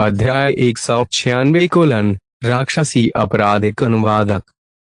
अध्याय 196 राक्षसी आपराधिक अनुवादक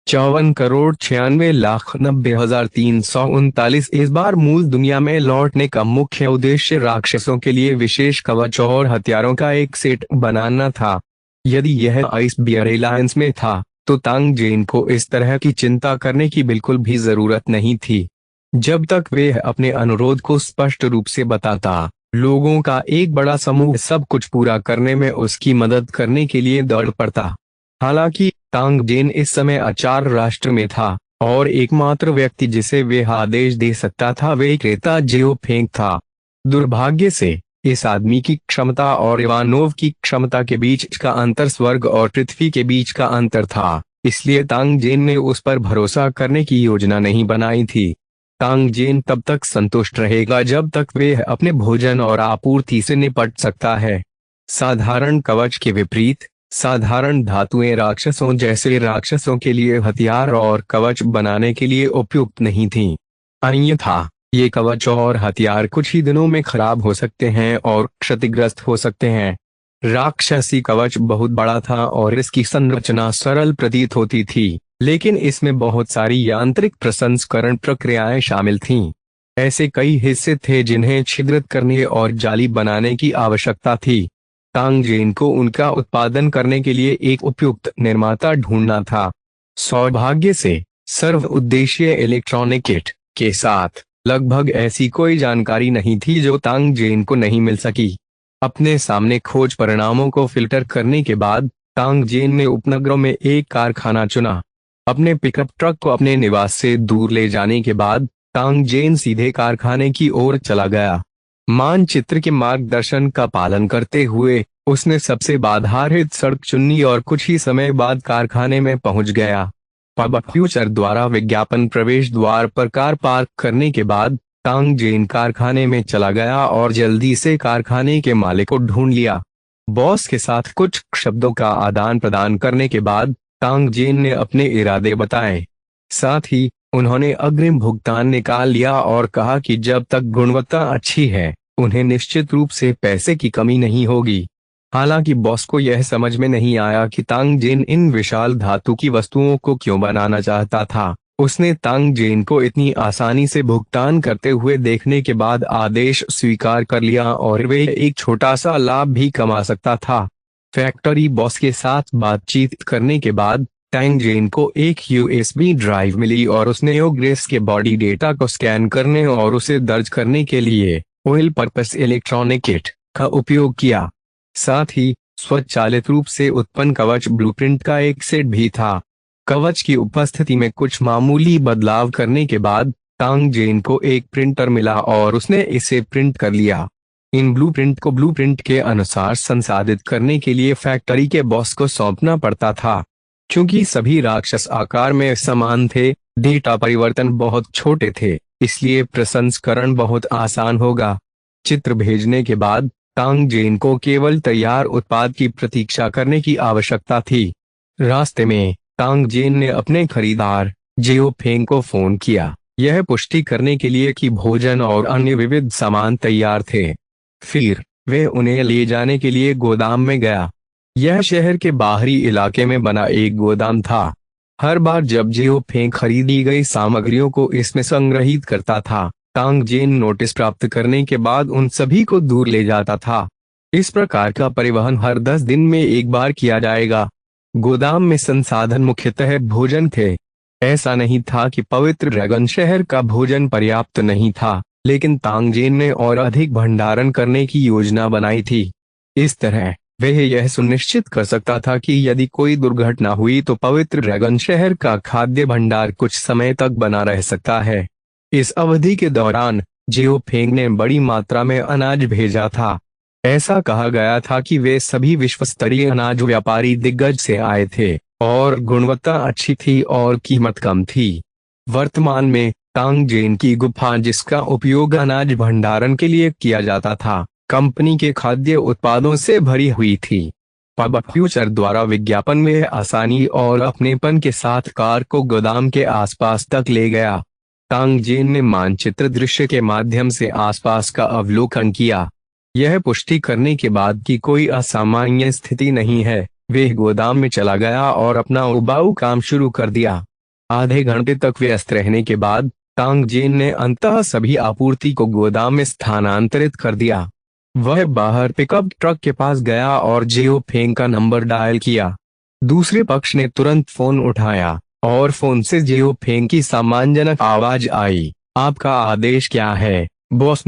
54,96,90,339। इस बार मूल दुनिया में लौटने का मुख्य उद्देश्य राक्षसों के लिए विशेष कवच और हथियारों का एक सेट बनाना था। यदि यह आइस बियर एलायंस में था तो तांग जेन को इस तरह की चिंता करने की बिल्कुल भी जरूरत नहीं थी। जब तक वे अपने अनुरोध को स्पष्ट रूप से बताता, लोगों का एक बड़ा समूह सब कुछ पूरा करने में उसकी मदद करने के लिए दौड़ पड़ता। हालांकि तांग जेन इस समय अचार राष्ट्र में था और एकमात्र व्यक्ति जिसे वे आदेश दे सकता था वे क्रेता जेओ फेंग था। दुर्भाग्य से इस आदमी की क्षमता और इवानोव की क्षमता के बीच का अंतर स्वर्ग और पृथ्वी के बीच का अंतर था, इसलिए तांग जेन ने उस पर भरोसा करने की योजना नहीं बनाई थी। तांग जेन तब तक संतुष्ट रहेगा जब तक वे अपने भोजन और आपूर्ति से निपट सकता है। साधारण कवच के विपरीत साधारण धातुएं राक्षसों जैसे राक्षसों के लिए हथियार और कवच बनाने के लिए उपयुक्त नहीं थीं। अन्यथा ये कवच और हथियार कुछ ही दिनों में खराब हो सकते हैं और क्षतिग्रस्त हो सकते हैं। राक्षसी कवच बहुत बड़ा था और इसकी संरचना सरल प्रतीत होती थी, लेकिन इसमें बहुत सारी यांत्रिक प्रसंस्करण प्रक्रियाएं शामिल थीं। ऐसे कई हिस्से थे जिन्हें छिद्रित करने और जाली बनाने की आवश्यकता थी। तांग जेन को उनका उत्पादन करने के लिए एक उपयुक्त निर्माता ढूंढना था। सौभाग्य से सर्व उद्देशीय इलेक्ट्रॉनिक किट के साथ लगभग ऐसी कोई जानकारी नहीं थी जो तांग जेन को नहीं मिल सकी। अपने सामने खोज परिणामों को फिल्टर करने के बाद तांग जेन ने उपनगरों में एक कारखाना चुना। अपने पिकअप ट्रक को अपने निवास से दूर ले जाने के बाद तांग जेन सीधे कारखाने की ओर चला गया। मानचित्र के मार्गदर्शन का पालन करते हुए उसने सबसे बाधारहित सड़क चुनी और कुछ ही समय बाद कारखाने में पहुंच गया। पब फ्यूचर द्वारा विज्ञापन प्रवेश द्वार पर कार पार्क करने के बाद तांग जेन कारखाने में चला गया और जल्दी से कारखाने के मालिक को ढूंढ लिया। बॉस के साथ कुछ शब्दों का आदान प्रदान करने के बाद तांग जेन ने अपने इरादे बताए। साथ ही उन्होंने अग्रिम भुगतान निकाल लिया और कहा कि जब तक गुणवत्ता अच्छी है उन्हें निश्चित रूप से पैसे की कमी नहीं होगी। हालांकि बॉस को यह समझ में नहीं आया कि तांग जेन इन विशाल धातु की वस्तुओं को क्यों बनाना चाहता था। उसने तांग जेन को इतनी आसानी से भुगतान करते हुए देखने के बाद आदेश स्वीकार कर लिया और वे एक छोटा सा लाभ भी कमा सकता था। फैक्ट्री बॉस के साथ बातचीत करने के बाद तांग जेन को एक यूएसबी ड्राइव मिली और उसने योग्रेस के बॉडी डेटा को स्कैन करने और उसे दर्ज करने के लिए ऑयल पर्पस इलेक्ट्रॉनिक किट का उपयोग किया। साथ ही स्वचालित रूप से उत्पन्न कवच ब्लूप्रिंट का एक सेट भी था। कवच की उपस्थिति में कुछ मामूली बदलाव करने के बाद तांग जेन को एक प्रिंटर मिला और उसने इसे प्रिंट कर लिया। इन ब्लूप्रिंट को ब्लूप्रिंट के अनुसार संसाधित करने के लिए फैक्ट्री के बॉस को सौंपना पड़ता था। क्योंकि सभी राक्षस आकार में समान थे, डेटा परिवर्तन बहुत छोटे थे, इसलिए प्रसंस्करण बहुत आसान होगा। चित्र भेजने के बाद तांग जेन को केवल तैयार उत्पाद की प्रतीक्षा करने की आवश्यकता थी। रास्ते में तांग जेन ने अपने खरीदार जेओ फेंग को फोन किया, यह पुष्टि करने के लिए कि भोजन और अन्य विविध सामान तैयार थे। फिर वे उन्हें ले जाने के लिए गोदाम में गया। यह शहर के बाहरी इलाके में बना एक गोदाम था। हर बार जब जेओ फेंग खरीदी गई सामग्रियों को इसमें संग्रहित करता था, तांग जेन नोटिस प्राप्त करने के बाद उन सभी को दूर ले जाता था। इस प्रकार का परिवहन हर 10 दिन में एक बार किया जाएगा। गोदाम में संसाधन मुख्यतः भोजन थे। ऐसा नहीं था कि पवित्र ड्रैगन शहर का भोजन पर्याप्त नहीं था, लेकिन तांग जेन ने और अधिक भंडारण करने की योजना बनाई थी। इस तरह वह यह सुनिश्चित कर सकता था कि यदि कोई दुर्घटना हुई तो पवित्र ड्रैगन शहर का खाद्य भंडार कुछ समय तक बना रह सकता है। इस अवधि के दौरान जेओ फेंग ने बड़ी मात्रा में अनाज भेजा था। ऐसा कहा गया था कि वे सभी विश्वस्तरीय अनाज व्यापारी दिग्गज से आए थे और गुणवत्ता अच्छी थी और कीमत कम थी। वर्तमान में तांग जेन की गुफा, जिसका उपयोग अनाज भंडारण के लिए किया जाता था, कंपनी के खाद्य उत्पादों से भरी हुई थी। पब फ्यूचर द्वारा विज्ञापन में आसानी और अपनेपन के साथ कार को गोदाम के आसपास तक ले गया। तांग जेन ने मानचित्र दृश्य के माध्यम से आसपास का अवलोकन किया। यह पुष्टि करने के बाद कि कोई असामान्य स्थिति नहीं है, वह गोदाम में चला गया और अपना उबाऊ काम शुरू कर दिया। आधे घंटे तक व्यस्त रहने के बाद तांग जेन ने अंततः सभी आपूर्ति को गोदाम में स्थानांतरित कर दिया। वह बाहर पिकअप ट्रक के पास गया और जियो फेंग का नंबर डायल किया। दूसरे पक्ष ने तुरंत फोन उठाया और फोन से जियो फेंग की सम्मानजनक आवाज आई, आपका आदेश क्या है बॉस?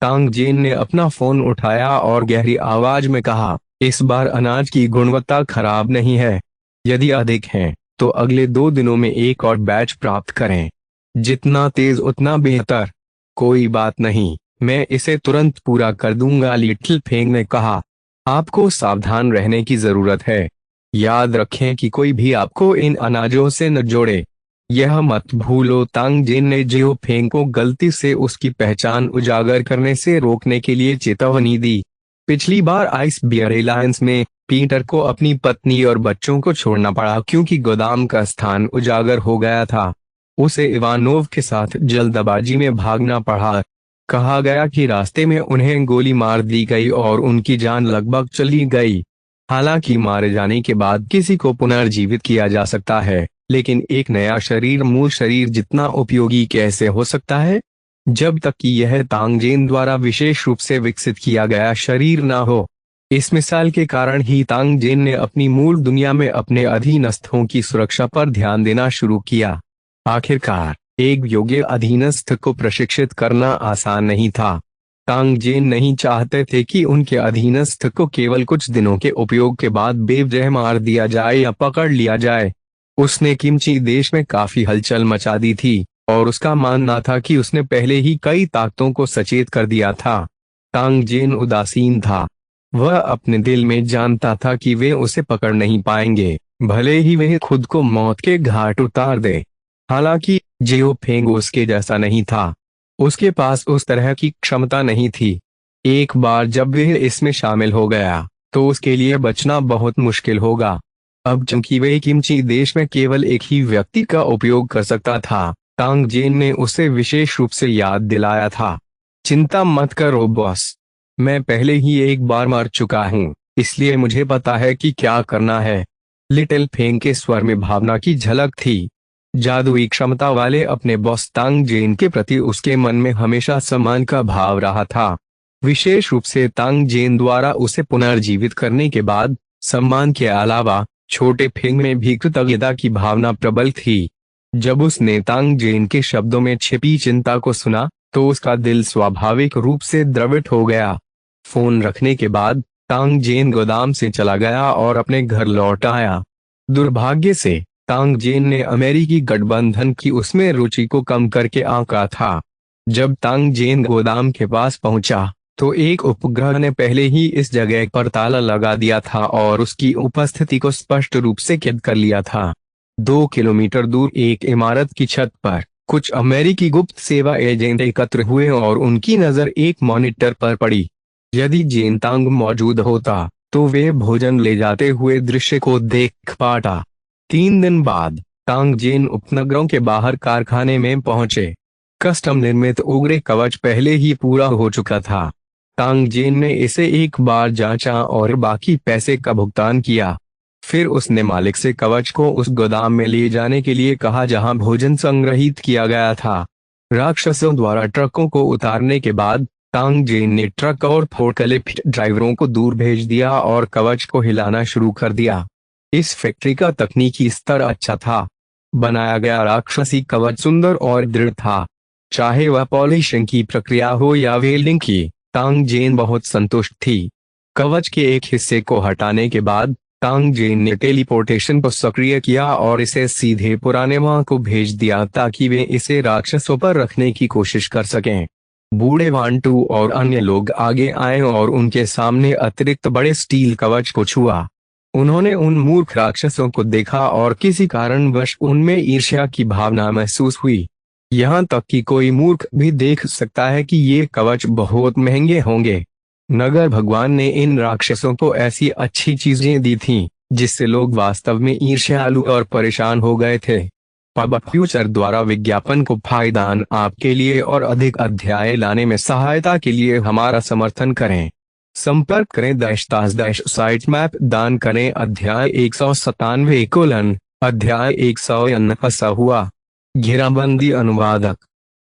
तांग जेन ने अपना फोन उठाया और गहरी आवाज में कहा, इस बार अनाज की गुणवत्ता खराब नहीं है। यदि अधिक है तो अगले 2 दिनों में एक और बैच प्राप्त करें। जितना तेज उतना बेहतर। कोई बात नहीं, मैं इसे तुरंत पूरा कर दूंगा, लिटिल फेंग ने कहा। आपको सावधान रहने की जरूरत है। याद रखें कि कोई भी आपको इन अनाजों से न जोड़े। यह मत भूलो। तांग जेन ने जियो फेंग को गलती से उसकी पहचान उजागर करने से रोकने के लिए चेतावनी दी। पिछली बार आइस बियर एलायंस में पीटर को अपनी पत्नी और बच्चों को छोड़ना पड़ा क्योंकि गोदाम का स्थान उजागर हो गया था। उसे इवानोव के साथ जल्दबाजी में भागना पड़ा। कहा गया कि रास्ते में उन्हें गोली मार दी गई और उनकी जान लगभग चली गई। हालांकि मारे जाने के बाद किसी को पुनर्जीवित किया जा सकता है, लेकिन एक नया शरीर मूल शरीर जितना उपयोगी कैसे हो सकता है जब तक कि यह तांग जेन द्वारा विशेष रूप से विकसित किया गया शरीर ना हो। इस मिसाल के कारण ही तांग जेन ने अपनी मूल दुनिया में अपने अधीनस्थों की सुरक्षा पर ध्यान देना शुरू किया। आखिरकार एक योग्य अधीनस्थ को प्रशिक्षित करना आसान नहीं था। तांग जेन नहीं चाहते थे कि उनके अधीनस्थ को केवल कुछ दिनों के उपयोग के बाद बेवजह मार दिया जाए या पकड़ लिया जाए। उसने किमची देश में काफी हलचल मचा दी थी और उसका मानना था कि उसने पहले ही कई ताकतों को सचेत कर दिया था। तांग जेन उदासीन था। वह अपने दिल में जानता था कि वे उसे पकड़ नहीं पाएंगे, भले ही वह खुद को मौत के घाट उतार दे। हालांकि जियो फेंग उसके जैसा नहीं था। उसके पास उस तरह की क्षमता नहीं थी। एक बार जब वह इसमें शामिल हो गया तो उसके लिए बचना बहुत मुश्किल होगा। अब चूंकि वह किमची देश में केवल एक ही व्यक्ति का उपयोग कर सकता था, तांग जेन ने उसे विशेष रूप से याद दिलाया था, चिंता मत करो बॉस, मैं पहले ही एक बार मर चुका हूँ, इसलिए मुझे पता है कि क्या करना है। लिटिल फेंग के स्वर में भावना की झलक थी। जादुई क्षमता वाले अपने बॉस तांग जेन के प्रति उसके मन में हमेशा सम्मान का भाव रहा था। विशेष रूप से तांग जेन द्वारा उसे पुनर्जीवित करने के बाद सम्मान के अलावा छोटे फेंग में भी कृतज्ञता की भावना प्रबल थी। जब उसने तांग जेन के शब्दों में छिपी चिंता को सुना तो उसका दिल स्वाभाविक रूप से द्रवित हो गया। फोन रखने के बाद तांग जेन गोदाम से चला गया और अपने घर लौट आया। दुर्भाग्य से तांग जेन ने अमेरिकी गठबंधन की उसमें रुचि को कम करके आंका था। जब तांग जेन गोदाम के पास पहुंचा तो एक उपग्रह ने पहले ही इस जगह पर ताला लगा दिया था और उसकी उपस्थिति को स्पष्ट रूप से कैद कर लिया था। 2 किलोमीटर दूर एक इमारत की छत पर कुछ अमेरिकी गुप्त सेवा एजेंट एकत्र हुए और उनकी नजर एक मॉनिटर पर पड़ी। यदि जेन तांग मौजूद होता तो वे भोजन ले जाते हुए दृश्य को देख पाता। 3 दिन बाद तांग जेन उपनगरों के बाहर कारखाने में पहुंचे। कस्टम निर्मित उग्र कवच पहले ही पूरा हो चुका था। तांग जेन ने इसे एक बार जांचा और बाकी पैसे का भुगतान किया। फिर उसने मालिक से कवच को उस गोदाम में ले जाने के लिए कहा जहां भोजन संग्रहित किया गया था। राक्षसों द्वारा ट्रकों को उतारने के बाद तांग जेन ने ट्रक और फोर्कलिफ्ट ड्राइवरों को दूर भेज दिया और कवच को हिलाना शुरू कर दिया। इस फैक्ट्री का तकनीकी स्तर अच्छा था। बनाया गया राक्षसी कवच सुंदर और दृढ़ था। चाहे वह पॉलिशिंग की प्रक्रिया हो या वेल्डिंग की, तांग जेन बहुत संतुष्ट थी। कवच के एक हिस्से को हटाने के बाद तांग जेन ने टेलीपोर्टेशन को सक्रिय किया और इसे सीधे पुराने मां को भेज दिया ताकि वे इसे राक्षसों पर रखने की कोशिश कर सकें। बूढ़े वांटू और अन्य लोग आगे आए और उनके सामने अतिरिक्त बड़े स्टील कवच को छुआ। उन्होंने उन मूर्ख राक्षसों को देखा और किसी कारणवश उनमें ईर्ष्या की भावना महसूस हुई। यहाँ तक कि कोई मूर्ख भी देख सकता है कि ये कवच बहुत महंगे होंगे। नगर भगवान ने इन राक्षसों को ऐसी अच्छी चीजें दी थीं जिससे लोग वास्तव में ईर्ष्यालु और परेशान हो गए थे। पब्लिक फ्यूचर द्वारा विज्ञापन को फायदान आपके लिए और अधिक अध्याय लाने में सहायता के लिए हमारा समर्थन करें। संपर्क करें साइट मैप दान करें। अध्याय 197 अध्याय 199 हुआ। घेराबंदी। अनुवादक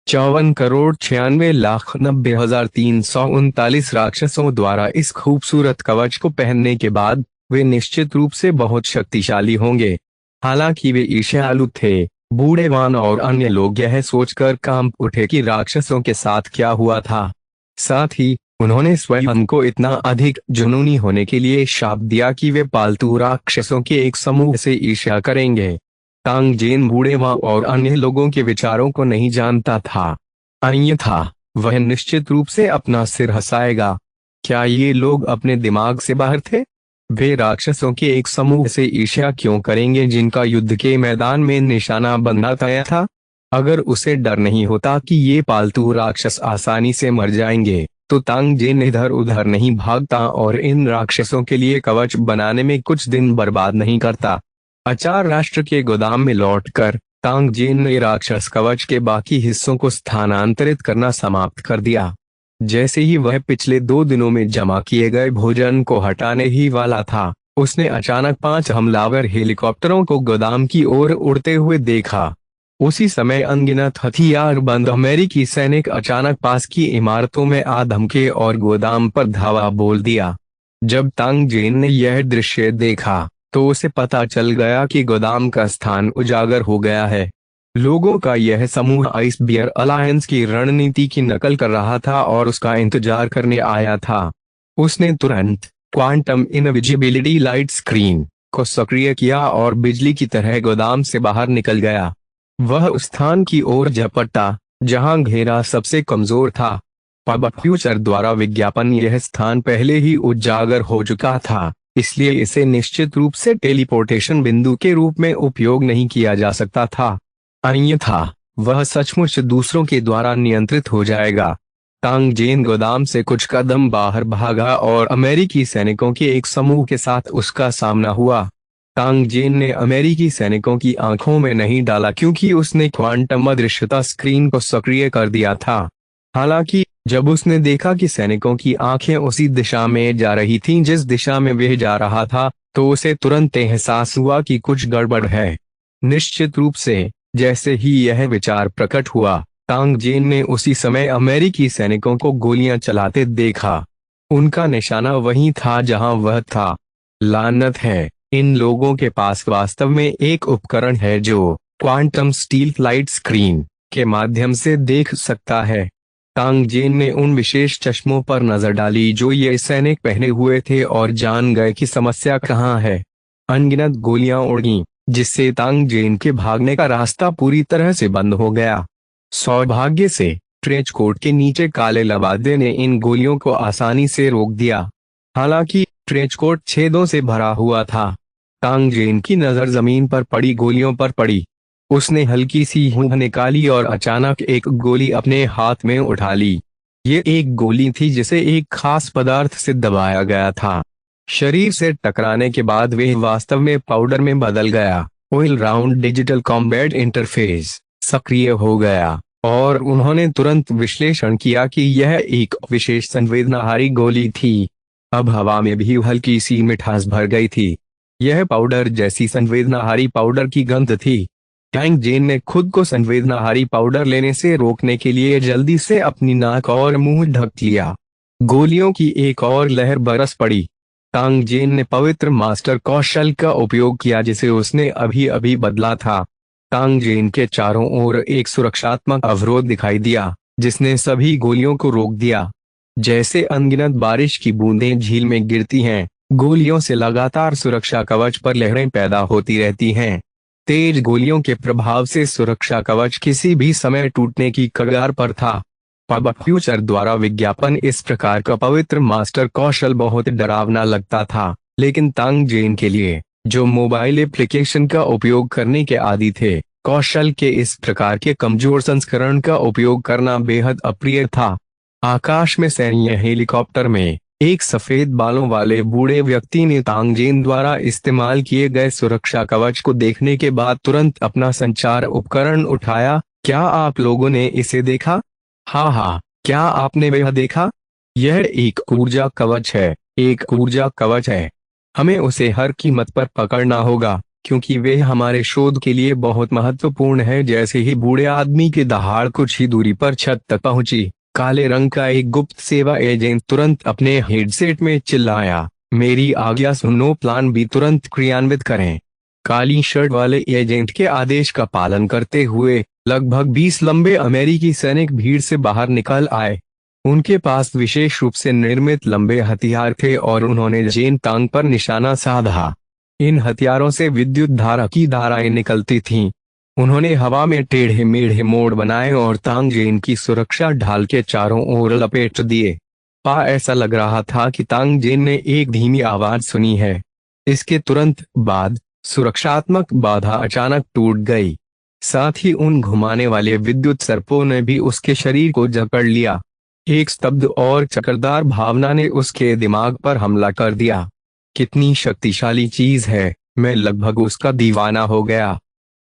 54,96,90,339 राक्षसों द्वारा इस खूबसूरत कवच को पहनने के बाद वे निश्चित रूप से बहुत शक्तिशाली होंगे। हालांकि वे ईर्ष्यालु थे। बूढ़ेवान और अन्य लोग यह सोचकर कांप उठे कि राक्षसों के साथ क्या हुआ था। साथ ही उन्होंने स्वयं को इतना अधिक जुनूनी होने के लिए शाप दिया कि वे पालतू राक्षसों के एक समूह से ईर्ष्या करेंगे। तांग जेन बूढ़ेवा और अन्य लोगों के विचारों को नहीं जानता था, अन्यथा वह निश्चित रूप से अपना सिर हंसाएगा। क्या ये लोग अपने दिमाग से बाहर थे? वे राक्षसों के एक समूह से ईर्ष्या क्यों करेंगे जिनका युद्ध के मैदान में निशाना बनना तय था? अगर उसे डर नहीं होता कि ये पालतू राक्षस आसानी से मर जाएंगे तो तांग जेन इधर उधर नहीं भागता और इन राक्षसों के लिए कवच बनाने में कुछ दिन बर्बाद नहीं करता। अचार राष्ट्र के गोदाम में लौटकर तांग जेन ने राक्षस कवच के बाकी हिस्सों को स्थानांतरित करना समाप्त कर दिया। जैसे ही वह पिछले 2 दिनों में जमा किए गए भोजन को हटाने ही वाला था, उसने अचानक 5 हमलावर हेलीकॉप्टरों को गोदाम की ओर उड़ते हुए देखा। उसी समय अनगिनत हथियारबंद अमेरिकी सैनिक अचानक पास की इमारतों में आ धमके और गोदाम पर धावा बोल दिया। जब तांग जेन ने यह दृश्य देखा तो उसे पता चल गया कि गोदाम का स्थान उजागर हो गया है। लोगों का यह समूह आइस बियर अलायंस की रणनीति की नकल कर रहा था और उसका इंतजार करने आया था। उसने तुरंत क्वांटम इनविजिबिलिटी लाइट स्क्रीन को सक्रिय किया और बिजली की तरह गोदाम से बाहर निकल गया। वह उस स्थान की ओर झपटा जहां घेरा सबसे कमजोर था। पब्लिक फ्यूचर द्वारा विज्ञापन यह स्थान पहले ही उजागर हो चुका था, इसलिए इसे निश्चित रूप से टेलीपोर्टेशन बिंदु के रूप में उपयोग नहीं किया जा सकता था, अन्यथा वह सचमुच दूसरों के द्वारा नियंत्रित हो जाएगा। तांग जेन गोदाम से कुछ कदम बाहर भागा और अमेरिकी सैनिकों के एक समूह के साथ उसका सामना हुआ। तांग जेन ने अमेरिकी सैनिकों की आंखों में नहीं डाला क्योंकि उसने क्वांटम अदृश्यता स्क्रीन को सक्रिय कर दिया था। हालांकि जब उसने देखा कि सैनिकों की आंखें उसी दिशा में जा रही थीं जिस दिशा में वह जा रहा था, तो उसे तुरंत एहसास हुआ कि कुछ गड़बड़ है। निश्चित रूप से जैसे ही यह विचार प्रकट हुआ, तांग जेन ने उसी समय अमेरिकी सैनिकों को गोलियां चलाते देखा। उनका निशाना वहीं था जहां वह था। लानत है, इन लोगों के पास वास्तव में एक उपकरण है जो क्वांटम स्टील लाइट स्क्रीन के माध्यम से देख सकता है। तांग जेन ने उन विशेष चश्मों पर नजर डाली जो ये सैनिक पहने हुए थे और जान गए कि समस्या कहाँ है। अनगिनत गोलियां उड़ी जिससे तांग जेन के भागने का रास्ता पूरी तरह से बंद हो गया। सौभाग्य से ट्रेंच कोट के नीचे काले लबादे ने इन गोलियों को आसानी से रोक दिया। हालांकि ट्रेंच कोट छेदों से भरा हुआ था। तांग जेन की नजर जमीन पर पड़ी गोलियों पर पड़ी। उसने हल्की सी हूँ निकाली और अचानक एक गोली अपने हाथ में उठा ली। ये एक गोली थी जिसे एक खास पदार्थ से दबाया गया था। शरीर से टकराने के बाद वह वास्तव में पाउडर में बदल गया। All round digital combat interface सक्रिय हो गया और उन्होंने तुरंत विश्लेषण किया कि यह एक विशेष संवेदनाहारी गोली थी। अब हवा में भी हल्की सी मिठास भर गई थी। यह पाउडर जैसी संवेदनाहारी पाउडर की गंध थी। तांग जेन ने खुद को संवेदनाहारी पाउडर लेने से रोकने के लिए जल्दी से अपनी नाक और मुंह ढक लिया। गोलियों की एक और लहर बरस पड़ी। तांग जेन ने पवित्र मास्टर कौशल का उपयोग किया जिसे उसने अभी अभी बदला था। तांग जेन के चारों ओर एक सुरक्षात्मक अवरोध दिखाई दिया जिसने सभी गोलियों को रोक दिया। जैसे अनगिनत बारिश की बूंदें झील में गिरती हैं, गोलियों से लगातार सुरक्षा कवच पर लहरें पैदा होती रहती हैं। तेज गोलियों के प्रभाव से सुरक्षा कवच किसी भी समय टूटने की कगार पर था। पब्लिक फ्यूचर द्वारा विज्ञापन इस प्रकार का पवित्र मास्टर कौशल बहुत डरावना लगता था, लेकिन तांग जेन के लिए, जो मोबाइल एप्लीकेशन का उपयोग करने के आदी थे, कौशल के इस प्रकार के कमजोर संस्करण का उपयोग करना बेहद अप्रिय था। आकाश में सैन्य हेलीकॉप्टर में एक सफेद बालों वाले बूढ़े व्यक्ति ने तांग जेन द्वारा इस्तेमाल किए गए सुरक्षा कवच को देखने के बाद तुरंत अपना संचार उपकरण उठाया। क्या आप लोगों ने इसे देखा? हाँ, क्या आपने वह देखा? यह एक ऊर्जा कवच है, एक ऊर्जा कवच है। हमें उसे हर कीमत पर पकड़ना होगा, क्योंकि वे हमारे शोध के लिए बहुत महत्वपूर्ण है। जैसे ही बूढ़े आदमी की दहाड़ कुछ ही दूरी पर छत तक पहुंची, काले रंग का एक गुप्त सेवा एजेंट तुरंत अपने हेडसेट में चिल्लाया, मेरी आज्ञा सुनो, प्लान बी तुरंत क्रियान्वित करें। काली शर्ट वाले एजेंट के आदेश का पालन करते हुए लगभग 20 लंबे अमेरिकी सैनिक भीड़ से बाहर निकल आए। उनके पास विशेष रूप से निर्मित लंबे हथियार थे और उन्होंने जेन तांग पर निशाना साधा। इन हथियारों से विद्युत धारा की धाराएं निकलती थीं। उन्होंने हवा में टेढ़े मेढ़े मोड़ बनाए और तांग जेन की सुरक्षा ढाल के चारों ओर लपेट दिए। ऐसा लग रहा था कि तांग जेन ने एक धीमी आवाज सुनी है। इसके तुरंत बाद सुरक्षात्मक बाधा अचानक टूट गई। साथ ही उन घुमाने वाले विद्युत सर्पों ने भी उसके शरीर को जकड़ लिया। एक स्तब्ध और चक्करदार भावना ने उसके दिमाग पर हमला कर दिया। कितनी शक्तिशाली चीज है, मैं लगभग उसका दीवाना हो गया।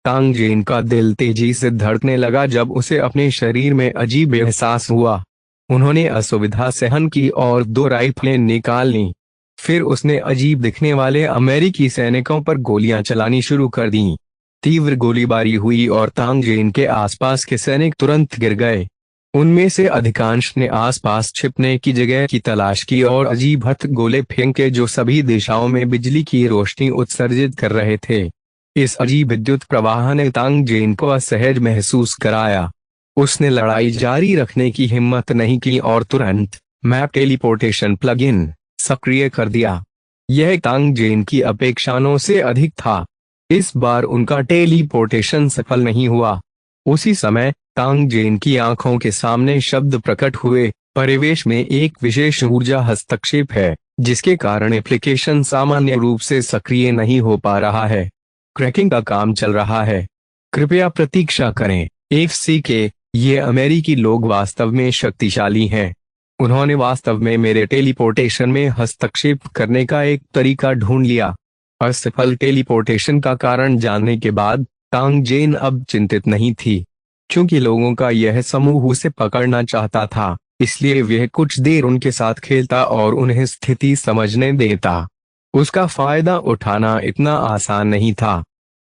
तांग जेन का दिल तेजी से धड़कने लगा जब उसे अपने शरीर में अजीब एहसास हुआ। उन्होंने असुविधा सहन की और 2 राइफलें निकाल लीं। फिर उसने अजीब दिखने वाले अमेरिकी सैनिकों पर गोलियां चलानी शुरू कर दी। तीव्र गोलीबारी हुई और तांग जेन के आसपास के सैनिक तुरंत गिर गए। उनमें से अधिकांश ने आसपास छिपने की जगह की तलाश की और अजीब हथ गोले फेंके जो सभी दिशाओं में बिजली की रोशनी उत्सर्जित कर रहे थे। इस अजीब विद्युत प्रवाह ने तांग जेन को असहज महसूस कराया। उसने लड़ाई जारी रखने की हिम्मत नहीं की और तुरंत मैप टेलीपोर्टेशन प्लग इन सक्रिय कर दिया। यह तांग जेन की अपेक्षाओं से अधिक था। इस बार उनका टेलीपोर्टेशन सफल नहीं हुआ। उसी समय तांग जेन की आंखों के सामने शब्द प्रकट हुए, परिवेश में एक विशेष ऊर्जा हस्तक्षेप है, जिसके कारण एप्लीकेशन सामान्य रूप से सक्रिय नहीं हो पा रहा है। क्रैकिंग का काम चल रहा है, कृपया प्रतीक्षा करें। FCK, ये अमेरिकी लोग वास्तव में शक्तिशाली हैं। उन्होंने वास्तव में मेरे टेलीपोर्टेशन में हस्तक्षेप करने का एक तरीका ढूंढ लिया। असफल टेलीपोर्टेशन का कारण जानने के बाद तांग जेन अब चिंतित नहीं थी। क्योंकि लोगों का यह समूह उसे पकड़ना चाहता था, इसलिए वह कुछ देर उनके साथ खेलता और उन्हें स्थिति समझने देता। उसका फायदा उठाना इतना आसान नहीं था।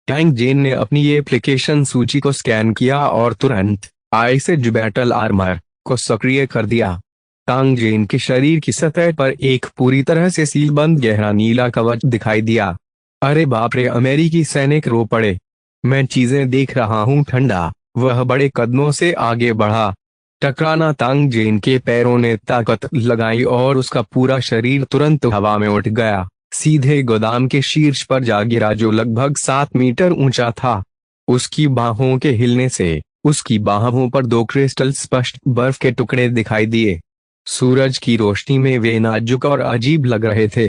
तांग जेन ने अपनी एप्लीकेशन सूची को स्कैन किया और तुरंत आइसेज बैटल आर्मर को सक्रिय कर दिया। तांग जेन के शरीर की सतह पर एक पूरी तरह से सीलबंद गहरा नीला कवच दिखाई दिया। अरे बाप रे, अमेरिकी सैनिक रो पड़े। मैं चीजें देख रहा हूँ ठंडा, वह बड़े कदमों से आगे बढ़ा। टकराना तांग जेन के पैरों ने ताकत लगाई और उसका पूरा शरीर तुरंत हवा में उठ गया, सीधे गोदाम के शीर्ष पर जा गिरा जो लगभग 7 मीटर ऊंचा था। उसकी बाहों के हिलने से उसकी बाहों पर 2 क्रिस्टल स्पष्ट बर्फ के टुकड़े दिखाई दिए। सूरज की रोशनी में वे नाजुक और अजीब लग रहे थे।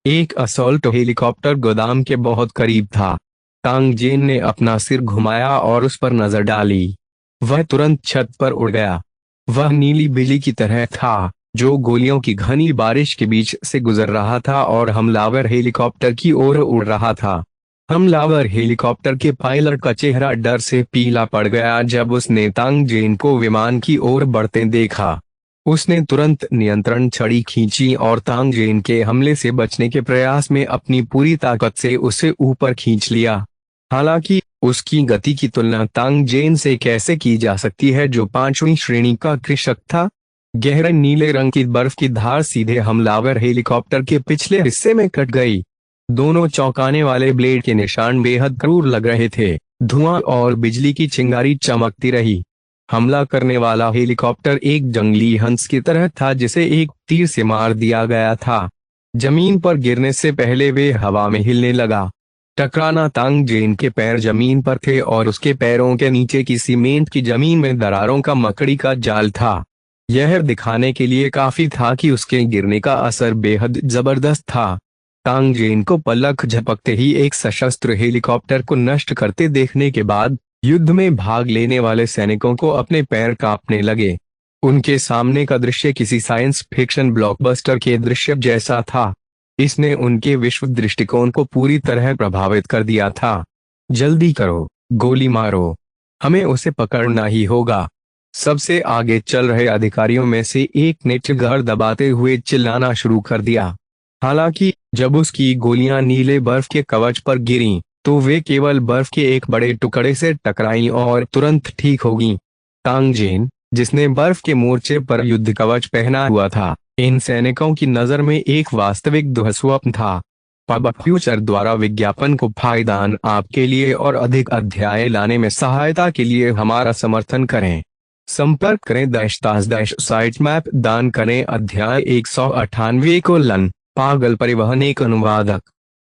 एक असॉल्ट हेलीकॉप्टर गोदाम के बहुत करीब था। तांग जेन ने अपना सिर घुमाया और उस पर नजर डाली। वह तुरंत छत पर उड़ गया। वह नीली बिजली की तरह था, जो गोलियों की घनी बारिश के बीच से गुजर रहा था और हमलावर हेलीकॉप्टर की ओर उड़ रहा था। हमलावर हेलीकॉप्टर के पायलट का चेहरा डर से पीला पड़ गया जब उसने तांग जेन को विमान की ओर बढ़ते देखा। उसने तुरंत नियंत्रण छड़ी खींची और तांग जेन के हमले से बचने के प्रयास में अपनी पूरी ताकत से उसे ऊपर खींच लिया। हालांकि उसकी गति की तुलना तांग जेन से कैसे की जा सकती है, जो 5वीं श्रेणी का कृषक था। गहरे नीले रंग की बर्फ की धार सीधे हमलावर हेलीकॉप्टर के पिछले हिस्से में कट गई। दोनों चौंकाने वाले ब्लेड के निशान बेहद क्रूर लग रहे थे। धुआं और बिजली की चिंगारी चमकती रही। हमला करने वाला हेलीकॉप्टर एक जंगली हंस की तरह था जिसे एक तीर से मार दिया गया था। जमीन पर गिरने से पहले वे हवा में हिलने लगा। टकराना तांग जेन के पैर जमीन पर थे और उसके पैरों के नीचे की सीमेंट की जमीन में दरारों का मकड़ी का जाल था। यह दिखाने के लिए काफी था कि उसके गिरने का असर बेहद जबरदस्त था। तांग जेन को पलक झपकते ही एक सशस्त्र हेलीकॉप्टर को नष्ट करते देखने के बाद युद्ध में भाग लेने वाले सैनिकों को अपने पैर कांपने लगे। उनके सामने का दृश्य किसी साइंस फिक्शन ब्लॉकबस्टर के दृश्य जैसा था। इसने उनके विश्व दृष्टिकोण को पूरी तरह प्रभावित कर दिया था। जल्दी करो, गोली मारो, हमें उसे पकड़ना ही होगा। सबसे आगे चल रहे अधिकारियों में से एक ने ट्रिगर दबाते हुए चिल्लाना शुरू कर दिया। हालांकि जब उसकी गोलियां नीले बर्फ के कवच पर गिरीं, तो वे केवल बर्फ के एक बड़े टुकड़े से टकराईं और तुरंत ठीक हो गईं। तांग जेन, जिसने बर्फ के मोर्चे पर युद्ध कवच पहना हुआ था, इन सैनिकों की नजर में एक वास्तविक दुःस्वप्न था। पब फ्यूचर द्वारा विज्ञापन को फायदान आपके लिए और अधिक अध्याय लाने में सहायता के लिए हमारा समर्थन करें। संपर्क करें साइट मैप दान करें। अध्याय 198 पागल परिवहन। एक अनुवादक।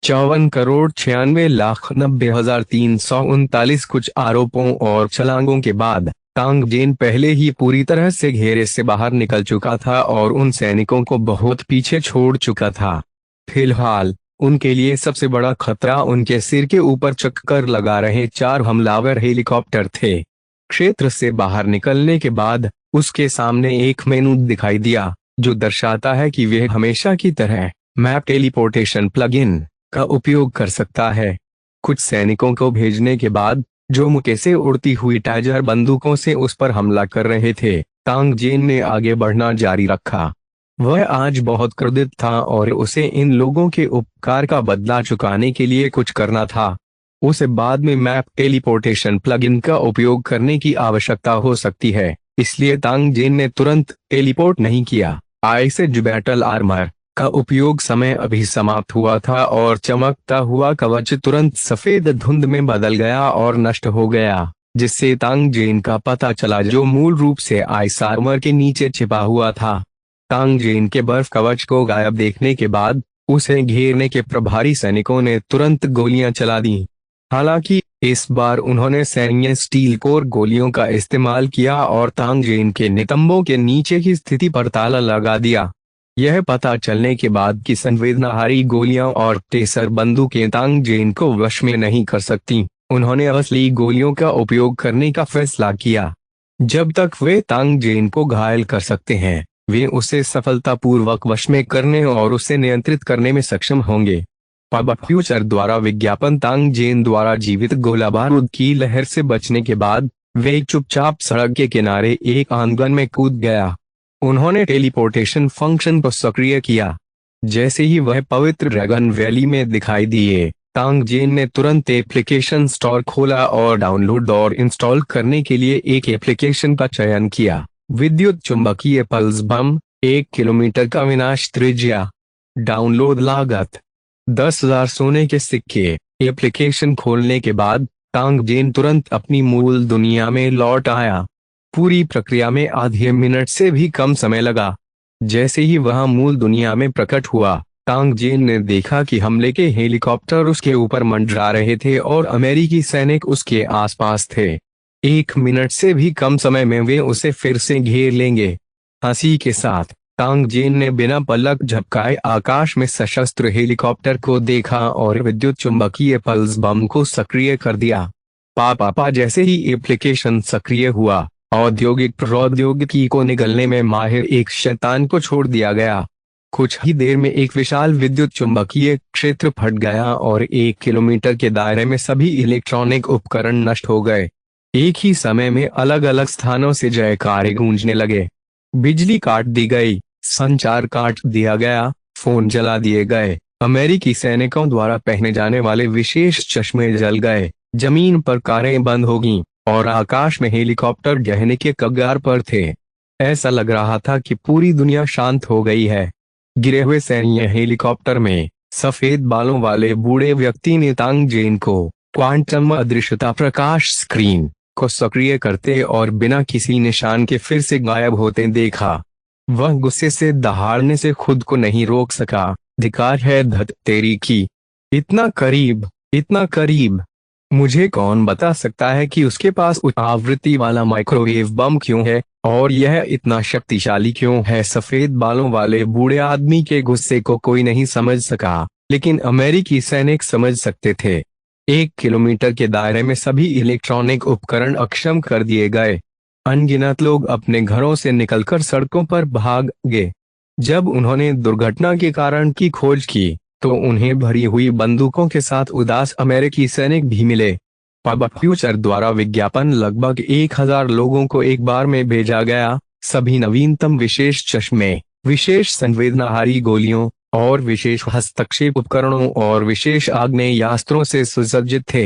54,96,90,339। कुछ आरोपों और छलांगों के बाद तांग जेन पहले ही पूरी तरह से घेरे से बाहर निकल चुका था और उन सैनिकों को बहुत पीछे छोड़ चुका था। फिलहाल उनके लिए सबसे बड़ा खतरा उनके सिर के ऊपर चक्कर लगा रहे 4 हमलावर हेलीकॉप्टर थे। क्षेत्र से बाहर निकलने के बाद उसके सामने एक मेनू दिखाई दिया, जो दर्शाता है कि वह हमेशा की तरह मैप टेलीपोर्टेशन प्लगइन का उपयोग कर सकता है। कुछ सैनिकों को भेजने के बाद, जो मुक्के से उड़ती हुई टाइजर बंदूकों से उस पर हमला कर रहे थे, तांग जेन ने आगे बढ़ना जारी रखा। वह आज बहुत क्रोधित था और उसे इन लोगों के उपकार का बदला चुकाने के लिए कुछ करना था। उसे बाद में मैप टेलीपोर्टेशन प्लगइन का उपयोग करने की आवश्यकता हो सकती है, इसलिए तांग जेन ने तुरंत टेलीपोर्ट नहीं किया। आइसेज बैटल आर्मर का उपयोग समय अभी समाप्त हुआ था और चमकता हुआ कवच तुरंत सफेद धुंध में बदल गया और नष्ट हो गया, जिससे तांग जेन का पता चला, जो मूल रूप से आइस आर्मर के नीचे छिपा हुआ था। तांग जेन के बर्फ कवच को गायब देखने के बाद उसे घेरने के प्रभारी सैनिकों ने तुरंत गोलियां चला दी। हालांकि इस बार उन्होंने सैन्य स्टील कोर गोलियों का इस्तेमाल किया और तांग जेन के नितंबों के नीचे की स्थिति पर ताला लगा दिया। यह पता चलने के बाद कि संवेदनाहारी गोलियां और टेसर बंदूकें तांग जेन को वश में नहीं कर सकती, उन्होंने असली गोलियों का उपयोग करने का फैसला किया। जब तक वे तांग जेन को घायल कर सकते हैं, वे उसे सफलतापूर्वक वश में करने और उसे नियंत्रित करने में सक्षम होंगे। पब फ्यूचर द्वारा विज्ञापन। तांग जेन द्वारा जीवित गोला बारूद की लहर से बचने के बाद वे चुपचाप सड़क के किनारे एक आंगन में कूद गया। उन्होंने टेलीपोर्टेशन फंक्शन को सक्रिय किया। जैसे ही वह पवित्र ड्रैगन वैली में दिखाई दिए, तांग जेन ने तुरंत एप्लीकेशन स्टोर खोला और डाउनलोड और इंस्टॉल करने के लिए एक एप्लीकेशन का चयन किया। विद्युत चुंबकीय पल्स बम, 1 किलोमीटर का विनाश त्रिज्या। डाउनलोड लागत 10,000 सोने के सिक्के। एप्लीकेशन खोलने के बाद तांग जेन तुरंत अपनी मूल दुनिया में लौट आया। पूरी प्रक्रिया में आधे मिनट से भी कम समय लगा। जैसे ही वह मूल दुनिया में प्रकट हुआ, तांग जेन ने देखा कि हमले के हेलीकॉप्टर उसके ऊपर मंडरा रहे थे और अमेरिकी सैनिक उसके आसपास थे। 1 मिनट से भी कम समय में वे उसे फिर से घेर लेंगे। हंसी के साथ तांग जेन ने बिना पलक झपकाए आकाश में सशस्त्र हेलीकॉप्टर को देखा और विद्युत चुंबकीय पल्स बम को सक्रिय कर दिया। पापा जैसे ही एप्लीकेशन सक्रिय हुआ, औद्योगिक प्रौद्योगिकी को निगलने में माहिर एक शैतान को छोड़ दिया गया। कुछ ही देर में एक विशाल विद्युत चुंबकीय क्षेत्र फट गया और 1 किलोमीटर के दायरे में सभी इलेक्ट्रॉनिक उपकरण नष्ट हो गए। एक ही समय में अलग अलग स्थानों से जयकारे गूंजने लगे। बिजली काट दी गई, संचार काट दिया गया, फोन जला दिए गए। अमेरिकी सैनिकों द्वारा पहने जाने वाले विशेष चश्मे जल गए। जमीन पर कारें बंद हो गईं और आकाश में हेलीकॉप्टर गिरने के कगार पर थे। ऐसा लग रहा था कि पूरी दुनिया शांत हो गई है। गिरे हुए सैन्य हेलीकॉप्टर में सफेद बालों वाले बूढ़े व्यक्ति ने तांग जेन को क्वांटम अदृश्यता प्रकाश स्क्रीन को सक्रिय करते और बिना किसी निशान के फिर से गायब होते देखा। वह गुस्से से दहाड़ने से खुद को नहीं रोक सका। धिक्कार है धत तेरी की। इतना करीब, इतना करीब। मुझे कौन बता सकता है कि उसके पास उच्च आवृत्ति वाला माइक्रोवेव बम क्यों है और यह इतना शक्तिशाली क्यों है। सफेद बालों वाले बूढ़े आदमी के गुस्से को कोई नहीं समझ सका, लेकिन अमेरिकी सैनिक समझ सकते थे। 1 किलोमीटर के दायरे में सभी इलेक्ट्रॉनिक उपकरण अक्षम कर दिए गए। अनगिनत लोग अपने घरों से निकलकर सड़कों पर भाग गए। जब उन्होंने दुर्घटना के कारण की खोज की, तो उन्हें भरी हुई बंदूकों के साथ उदास अमेरिकी सैनिक भी मिले। पब फ्यूचर द्वारा विज्ञापन लगभग 1000 लोगों को एक बार में भेजा गया। सभी नवीनतम विशेष चश्मे, विशेष संवेदनाहारी गोलियों और विशेष हस्तक्षेप उपकरणों और विशेष आग्नेयास्त्रों से सुसज्जित थे।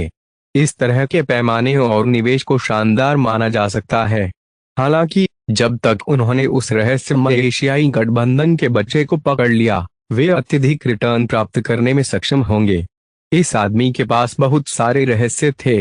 इस तरह के पैमाने और निवेश को शानदार माना जा सकता है। हालांकि जब तक उन्होंने उस रहस्यमय एशियाई गठबंधन के बच्चे को पकड़ लिया, वे अत्यधिक रिटर्न प्राप्त करने में सक्षम होंगे। इस आदमी के पास बहुत सारे रहस्य थे।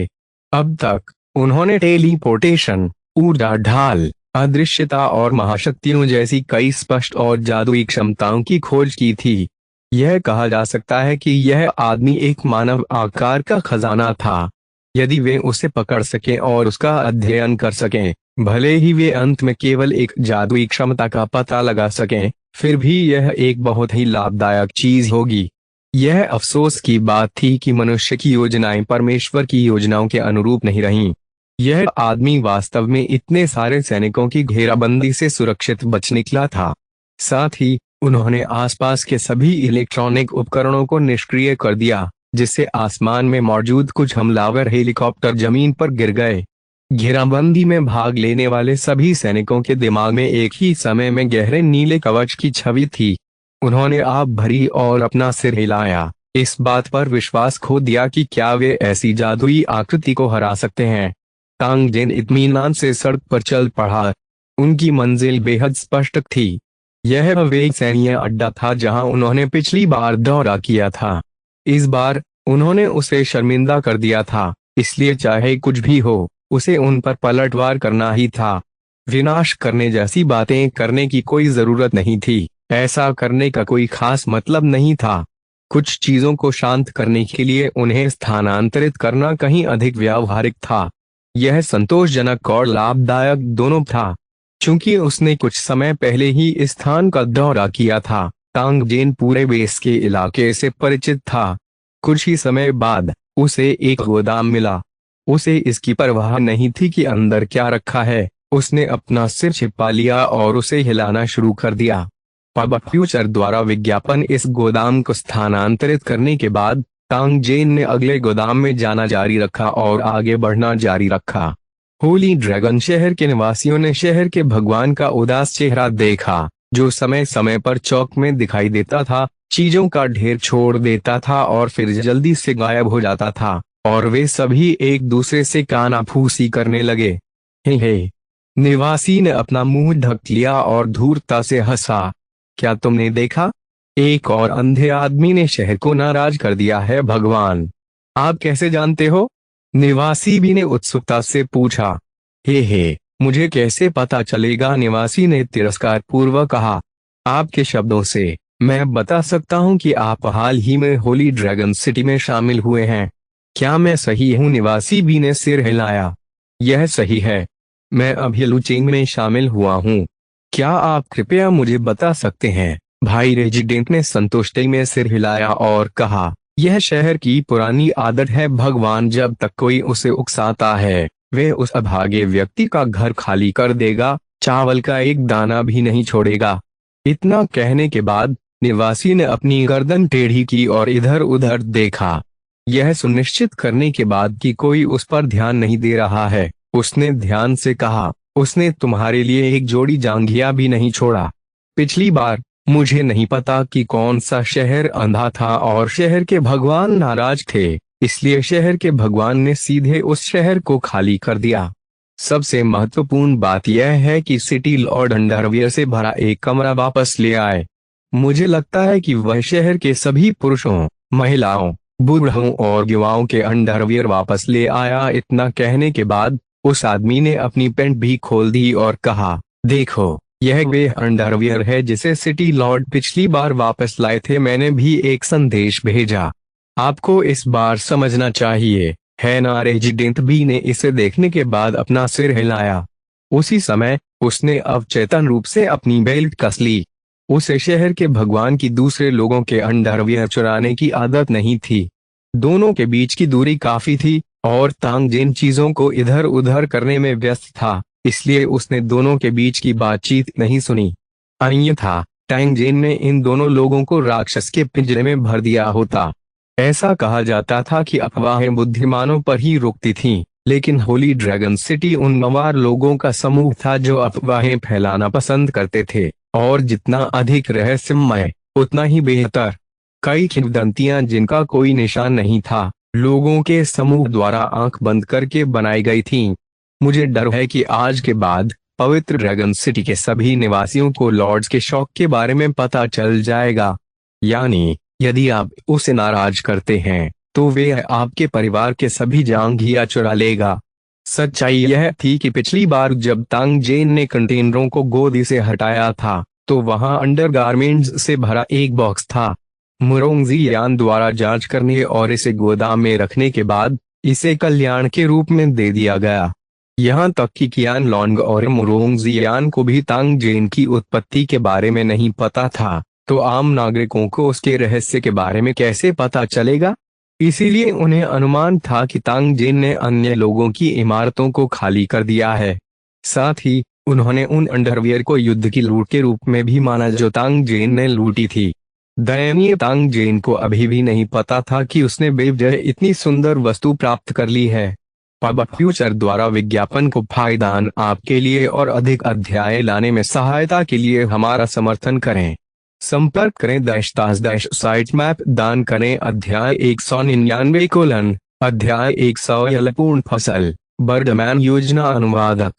अब तक उन्होंने टेलीपोर्टेशन, ऊर्जा ढाल, अदृश्यता और महाशक्तियों जैसी कई स्पष्ट और जादुई क्षमताओं की खोज की थी। यह कहा जा सकता है कि यह आदमी एक मानव आकार का खजाना था। यदि वे उसे पकड़ सकें और उसका अध्ययन कर सकें, भले ही वे अंत में केवल एक जादुई क्षमता का पता लगा सकें, फिर भी यह एक बहुत ही लाभदायक चीज होगी। यह अफसोस की बात थी कि मनुष्य की योजनाएं परमेश्वर की योजनाओं के अनुरूप नहीं रहीं। यह आदमी वास्तव में इतने सारे सैनिकों की घेराबंदी से सुरक्षित बच निकला था। साथ ही उन्होंने आसपास के सभी इलेक्ट्रॉनिक उपकरणों को निष्क्रिय कर दिया, जिससे आसमान में मौजूद कुछ हमलावर हेलीकॉप्टर जमीन पर गिर गए। घेराबंदी में भाग लेने वाले सभी सैनिकों के दिमाग में एक ही समय में गहरे नीले कवच की छवि थी। उन्होंने आग भरी और अपना सिर हिलाया, इस बात पर विश्वास खो दिया कि क्या वे ऐसी जादुई आकृति को हरा सकते हैं। तांग जेन इत्मीनान से सड़क पर चल पड़ा। उनकी मंजिल बेहद स्पष्ट थी। यह वे सैन्य अड्डा था जहां उन्होंने पिछली बार दौरा किया था। इस बार उन्होंने उसे शर्मिंदा कर दिया था, इसलिए चाहे कुछ भी हो, उसे उन पर पलटवार करना ही था। विनाश करने जैसी बातें करने की कोई जरूरत नहीं थी। ऐसा करने का कोई खास मतलब नहीं था। कुछ चीजों को शांत करने के लिए उन्हें स्थानांतरित करना कहीं अधिक व्यावहारिक था। यह संतोषजनक और लाभदायक दोनों था। चूंकि उसने कुछ समय पहले ही इस स्थान का दौरा किया था, तांग जेन पूरे बेस के इलाके से परिचित था। कुछ ही समय बाद उसे एक गोदाम मिला। उसे इसकी परवाह नहीं थी कि अंदर क्या रखा है। उसने अपना सिर छिपा लिया और उसे हिलाना शुरू कर दिया। पब फ्यूचर द्वारा विज्ञापन इस गोदाम को स्थानांतरित करने के बाद तांग जेन ने अगले गोदाम में जाना जारी रखा और आगे बढ़ना जारी रखा। होली ड्रैगन शहर के निवासियों ने शहर के भगवान का उदास चेहरा देखा, जो समय समय पर चौक में दिखाई देता था, चीजों का ढेर छोड़ देता था और फिर जल्दी से गायब हो जाता था, और वे सभी एक दूसरे से कानाफूसी करने लगे। हे, निवासी ने अपना मुंह ढक लिया और धूर्तता से हंसा। क्या तुमने देखा? एक और अंधे आदमी ने शहर को नाराज कर दिया है। भगवान, आप कैसे जानते हो? निवासी भी ने उत्सुकता से पूछा। हे, मुझे कैसे पता चलेगा? निवासी ने तिरस्कार पूर्वक कहा। आपके शब्दों से मैं बता सकता हूँ कि आप हाल ही में होली ड्रैगन सिटी में शामिल हुए हैं। क्या मैं सही हूँ? निवासी भी ने सिर हिलाया। यह सही है, मैं अभी लुचेंग में शामिल हुआ हूँ। क्या आप कृपया मुझे बता सकते हैं? भाई रेजिडेंट ने संतुष्टि में सिर हिलाया और कहा, यह शहर की पुरानी आदत है। भगवान जब तक कोई उसे उकसाता है, वे उस अभागे व्यक्ति का घर खाली कर देगा, चावल का एक दाना भी नहीं छोड़ेगा। इतना कहने के बाद निवासी ने अपनी गर्दन टेढ़ी की और इधर उधर देखा। यह सुनिश्चित करने के बाद कि कोई उस पर ध्यान नहीं दे रहा है, उसने ध्यान से कहा, उसने तुम्हारे लिए एक जोड़ी जांघिया भी नहीं छोड़ा। पिछली बार मुझे नहीं पता कि कौन सा शहर अंधा था और शहर के भगवान नाराज थे, इसलिए शहर के भगवान ने सीधे उस शहर को खाली कर दिया। सबसे महत्वपूर्ण बात यह है कि सिटी लॉर्ड अंडरवियर से भरा एक कमरा वापस ले आए। मुझे लगता है कि वह शहर के सभी पुरुषों, महिलाओं, बूढ़ों और युवाओं के अंडरवियर वापस ले आया। इतना कहने के बाद उस आदमी ने अपनी पैंट भी खोल दी और कहा, देखो, यह वे अंडरवियर है जिसे सिटी लॉर्ड पिछली बार वापस लाए थे। मैंने भी एक संदेश भेजा। आपको इस बार समझना चाहिए, है ना? रेजिडेंट बी ने इसे देखने के बाद अपना सिर हिलाया। उसी समय उसने अवचेतन रूप से अपनी बेल्ट कस ली। उसे शहर के भगवान की दूसरे लोगों के अंडरवियर चुराने की आदत नहीं थी। दोनों के बीच की दूरी काफी थी और तांग जेन चीजों को इधर उधर करने में व्यस्त था, इसलिए उसने दोनों के बीच की बातचीत नहीं सुनी। अन्यथा तांग जेन ने इन दोनों लोगों को राक्षस के पिंजरे में भर दिया होता। ऐसा कहा जाता था कि अफवाहें बुद्धिमानों पर ही रुकती थीं, लेकिन होली ड्रैगन सिटी उन गंवार लोगों का समूह था जो अफवाहें फैलाना पसंद करते थे, और जितना अधिक रहस्यमय उतना ही बेहतर। कई किंवदंतियां जिनका कोई निशान नहीं था, लोगों के समूह द्वारा आंख बंद करके बनाई गई थीं। मुझे डर है कि आज के बाद पवित्र ड्रैगन सिटी के सभी निवासियों को लॉर्ड्स के शौक के बारे में पता चल जाएगा। यानी यदि आप उसे नाराज करते हैं तो वे आपके परिवार के सभी जांघिया चुरा लेगा। सच्चाई यह थी कि पिछली बार जब तांग जेन ने कंटेनरों को गोदी से हटाया था, तो वहां अंडरगारमेंट्स से भरा एक बॉक्स था। मुरोंगजी यान द्वारा जांच करने और इसे गोदाम में रखने के बाद इसे कल्याण के रूप में दे दिया गया। यहाँ तक कि कियान लोंग और मुरोंगजी यान को भी तांग जेन की उत्पत्ति के बारे में नहीं पता था, तो आम नागरिकों को उसके रहस्य के बारे में कैसे पता चलेगा। इसीलिए उन्हें अनुमान था कि तांग जेन ने अन्य लोगों की इमारतों को खाली कर दिया है। साथ ही उन्होंने उन अंडरवियर को युद्ध की लूट के रूप में भी माना जो तांग जेन ने लूटी थी। दयनीय तांग जेन को अभी भी नहीं पता था कि उसने बेवजह इतनी सुंदर वस्तु प्राप्त कर ली है। पब फ्यूचर द्वारा विज्ञापन को फायदान आपके लिए और अधिक अध्याय लाने में सहायता के लिए हमारा समर्थन करें। संपर्क करें -- साइट मैप दान करें। अध्याय 199 अध्याय 100 यलपूर्ण फसल बर्डमैन योजना अनुवादक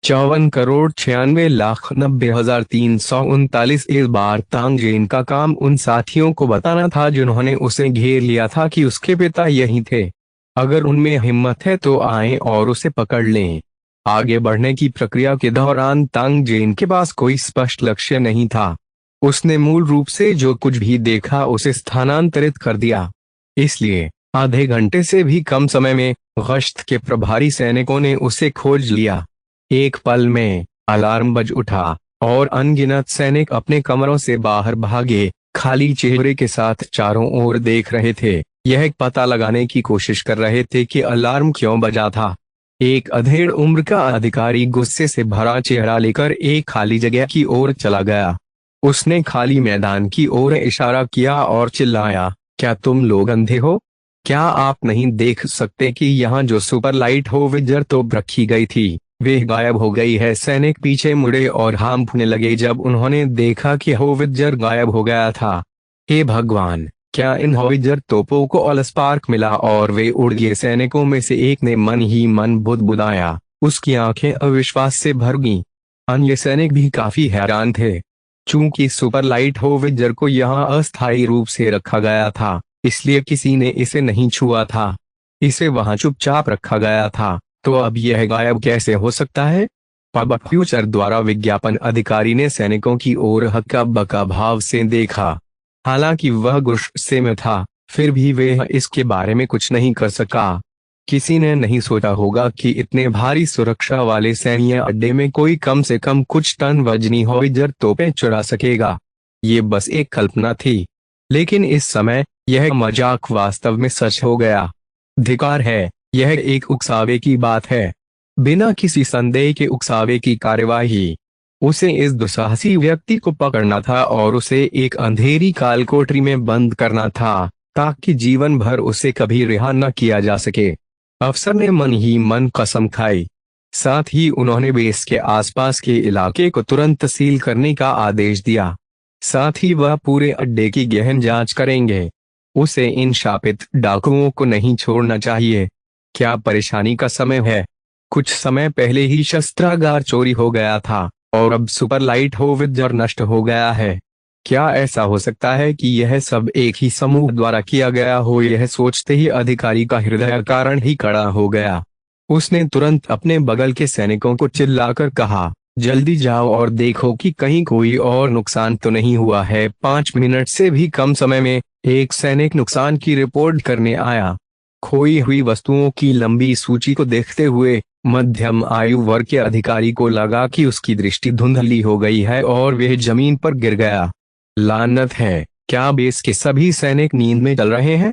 54,96,90,339। इस बार तांग जेन का काम उन साथियों को बताना था जिन्होंने उसे घेर लिया था कि उसके पिता यहीं थे। अगर उनमें हिम्मत है तो आएं और उसे पकड़ लें। आगे बढ़ने की प्रक्रिया के दौरान तांग जेन के पास कोई स्पष्ट लक्ष्य नहीं था। उसने मूल रूप से जो कुछ भी देखा उसे स्थानांतरित कर दिया। इसलिए आधे घंटे से भी कम समय में गश्त के प्रभारी सैनिकों ने उसे खोज लिया। एक पल में अलार्म बज उठा और अनगिनत सैनिक अपने कमरों से बाहर भागे, खाली चेहरे के साथ चारों ओर देख रहे थे। यह पता लगाने की कोशिश कर रहे थे कि अलार्म क्यों बजा था। एक अधेड़ उम्र का अधिकारी गुस्से से भरा चेहरा लेकर एक खाली जगह की ओर चला गया। उसने खाली मैदान की ओर इशारा किया और चिल्लाया, क्या तुम लोग अंधे हो? क्या आप नहीं देख सकते कि यहाँ जो सुपर लाइट होवित्जर तोप रखी गई थी वे गायब हो गई है। सैनिक पीछे मुड़े और हांफने लगे जब उन्होंने देखा कि होवित्जर गायब हो गया था। हे भगवान, क्या इन होवित्जर तोपों को अलस्पार्क मिला और वे उड़ गए? सैनिकों में से एक ने मन ही मन बुदबुदाया। उसकी आंखें अविश्वास से भर गईं। अन्य सैनिक भी काफी हैरान थे। चूंकि सुपर लाइट होवित्जर को यहाँ अस्थायी रूप से रखा गया था, इसलिए किसी ने इसे नहीं छुआ था। इसे वहां चुपचाप रखा गया था, तो अब यह गायब कैसे हो सकता है? पब फ्यूचर द्वारा विज्ञापन अधिकारी ने सैनिकों की ओर हक्का बक्का भाव से देखा। हालांकि वह गुस्से में था, फिर भी वह इसके बारे में कुछ नहीं कर सका। किसी ने नहीं सोचा होगा कि इतने भारी सुरक्षा वाले सैन्य अड्डे में कोई कम से कम कुछ टन वजनी होवित्जर तोपें चुरा सकेगा। ये बस एक कल्पना थी, लेकिन इस समय यह मजाक वास्तव में सच हो गया। धिक्कार है, यह एक उकसावे की बात है। बिना किसी संदेह के उकसावे की कार्यवाही। उसे इस दुस्साहसी व्यक्ति को पकड़ना था और उसे एक अंधेरी काल कोठरी में बंद करना था, ताकि जीवन भर उसे कभी रिहा न किया जा सके। अफसर ने मन ही मन कसम खाई। साथ ही उन्होंने बेस के आसपास के इलाके को तुरंत सील करने का आदेश दिया। साथ ही वह पूरे अड्डे की गहन जांच करेंगे। उसे इन शापित डाकुओं को नहीं छोड़ना चाहिए। क्या परेशानी का समय है? कुछ समय पहले ही शस्त्रागार चोरी हो गया था और अब सुपर लाइट होवित्जर नष्ट हो गया है। क्या ऐसा हो सकता है कि यह सब एक ही समूह द्वारा किया गया हो? यह सोचते ही अधिकारी का हृदय कारण ही खड़ा हो गया। उसने तुरंत अपने बगल के सैनिकों को चिल्लाकर कहा, जल्दी जाओ और देखो कि कहीं कोई और नुकसान तो नहीं हुआ है। 5 मिनट से भी कम समय में एक सैनिक नुकसान की रिपोर्ट करने आया। खोई हुई वस्तुओं की लंबी सूची को देखते हुए मध्यम आयु वर्ग के अधिकारी को लगा कि उसकी दृष्टि धुंधली हो गई है और वह जमीन पर गिर गया। लानत है, क्या बेस के सभी सैनिक नींद में चल रहे हैं?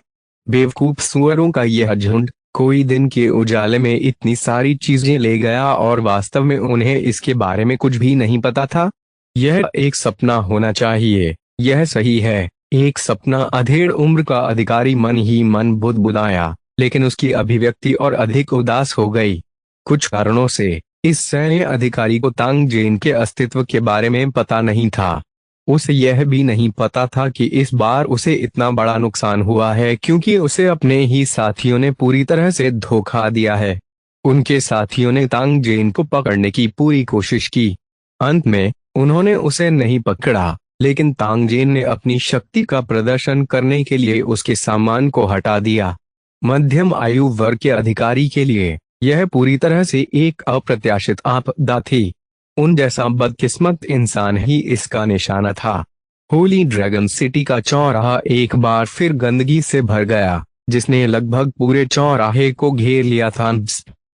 बेवकूफ सुअरों का यह झुंड कोई दिन के उजाले में इतनी सारी चीजें ले गया और वास्तव में उन्हें इसके बारे में कुछ भी नहीं पता था। यह एक सपना होना चाहिए। यह सही है, एक सपना अधेड़ उम्र का अधिकारी मन ही मन बुदबुदाया, लेकिन उसकी अभिव्यक्ति और अधिक उदास हो गई। कुछ कारणों से इस सैन्य अधिकारी को तांग जेन के अस्तित्व के बारे में पता नहीं था। उसे यह भी नहीं पता था कि इस बार उसे इतना बड़ा नुकसान हुआ है क्योंकि उसे अपने ही साथियों ने पूरी तरह से धोखा दिया है। उनके साथियों ने तांग जेन को पकड़ने की पूरी कोशिश की। अंत में उन्होंने उसे नहीं पकड़ा, लेकिन तांग जेन ने अपनी शक्ति का प्रदर्शन करने के लिए उसके सामान को हटा दिया। मध्यम आयु वर्ग के अधिकारी के लिए यह पूरी तरह से एक अप्रत्याशित आपदा थी। उन जैसा बदकिस्मत इंसान ही इसका निशाना था। होली ड्रैगन सिटी का चौराहा एक बार फिर गंदगी से भर गया, जिसने लगभग पूरे चौराहे को घेर लिया था।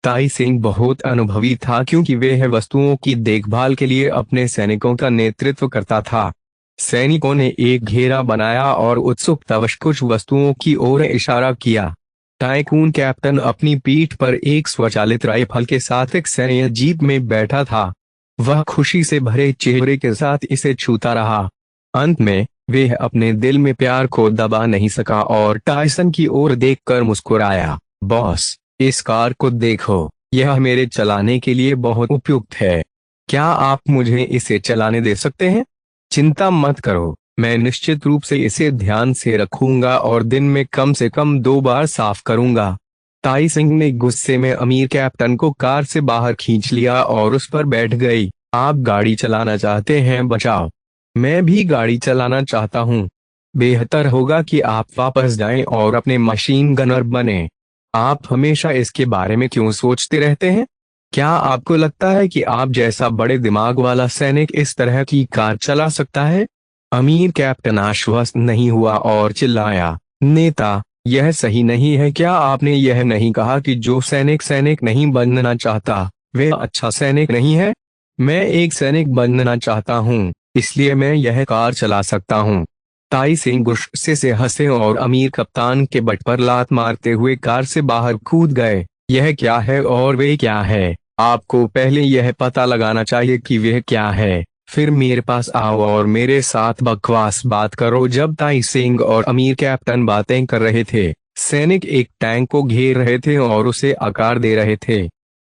ताई सिंह बहुत अनुभवी था क्योंकि वह वस्तुओं की देखभाल के लिए अपने सैनिकों का नेतृत्व करता था। सैनिकों ने एक घेरा बनाया और उत्सुकतावश कुछ वस्तुओं की ओर इशारा किया। टाइकून कैप्टन अपनी पीठ पर एक स्वचालित राइफल के साथ एक सैन्य जीप में बैठा था। वह खुशी से भरे चेहरे के साथ इसे छूता रहा। अंत में वह अपने दिल में प्यार को दबा नहीं सका और टायसन की ओर देखकर मुस्कुराया। बॉस, इस कार को देखो, यह मेरे चलाने के लिए बहुत उपयुक्त है। क्या आप मुझे इसे चलाने दे सकते हैं? चिंता मत करो, मैं निश्चित रूप से इसे ध्यान से रखूंगा और दिन में कम से कम 2 बार साफ करूंगा। ताई सिंह ने गुस्से में अमीर कैप्टन को कार से बाहर खींच लिया और उस पर बैठ गई। आप गाड़ी चलाना चाहते हैं बचाओ? मैं भी गाड़ी चलाना चाहता हूँ। बेहतर होगा कि आप वापस जाएं और अपने मशीन गनर बने। आप हमेशा इसके बारे में क्यों सोचते रहते हैं? क्या आपको लगता है कि आप जैसा बड़े दिमाग वाला सैनिक इस तरह की कार चला सकता है? अमीर कैप्टन आश्वस्त नहीं हुआ और चिल्लाया, नेता, यह सही नहीं है। क्या आपने यह नहीं कहा कि जो सैनिक सैनिक नहीं बनना चाहता वह अच्छा सैनिक नहीं है? मैं एक सैनिक बनना चाहता हूँ, इसलिए मैं यह कार चला सकता हूँ। ताई सिंह गुस्से से हंसे और अमीर कप्तान के बट पर लात मारते हुए कार से बाहर कूद गए। यह क्या है और वे क्या है? आपको पहले यह पता लगाना चाहिए कि वह क्या है, फिर मेरे पास आओ और मेरे साथ बकवास बात करो। जब ताई सिंह और अमीर कैप्टन बातें कर रहे थे, सैनिक एक टैंक को घेर रहे थे और उसे आकार दे रहे थे।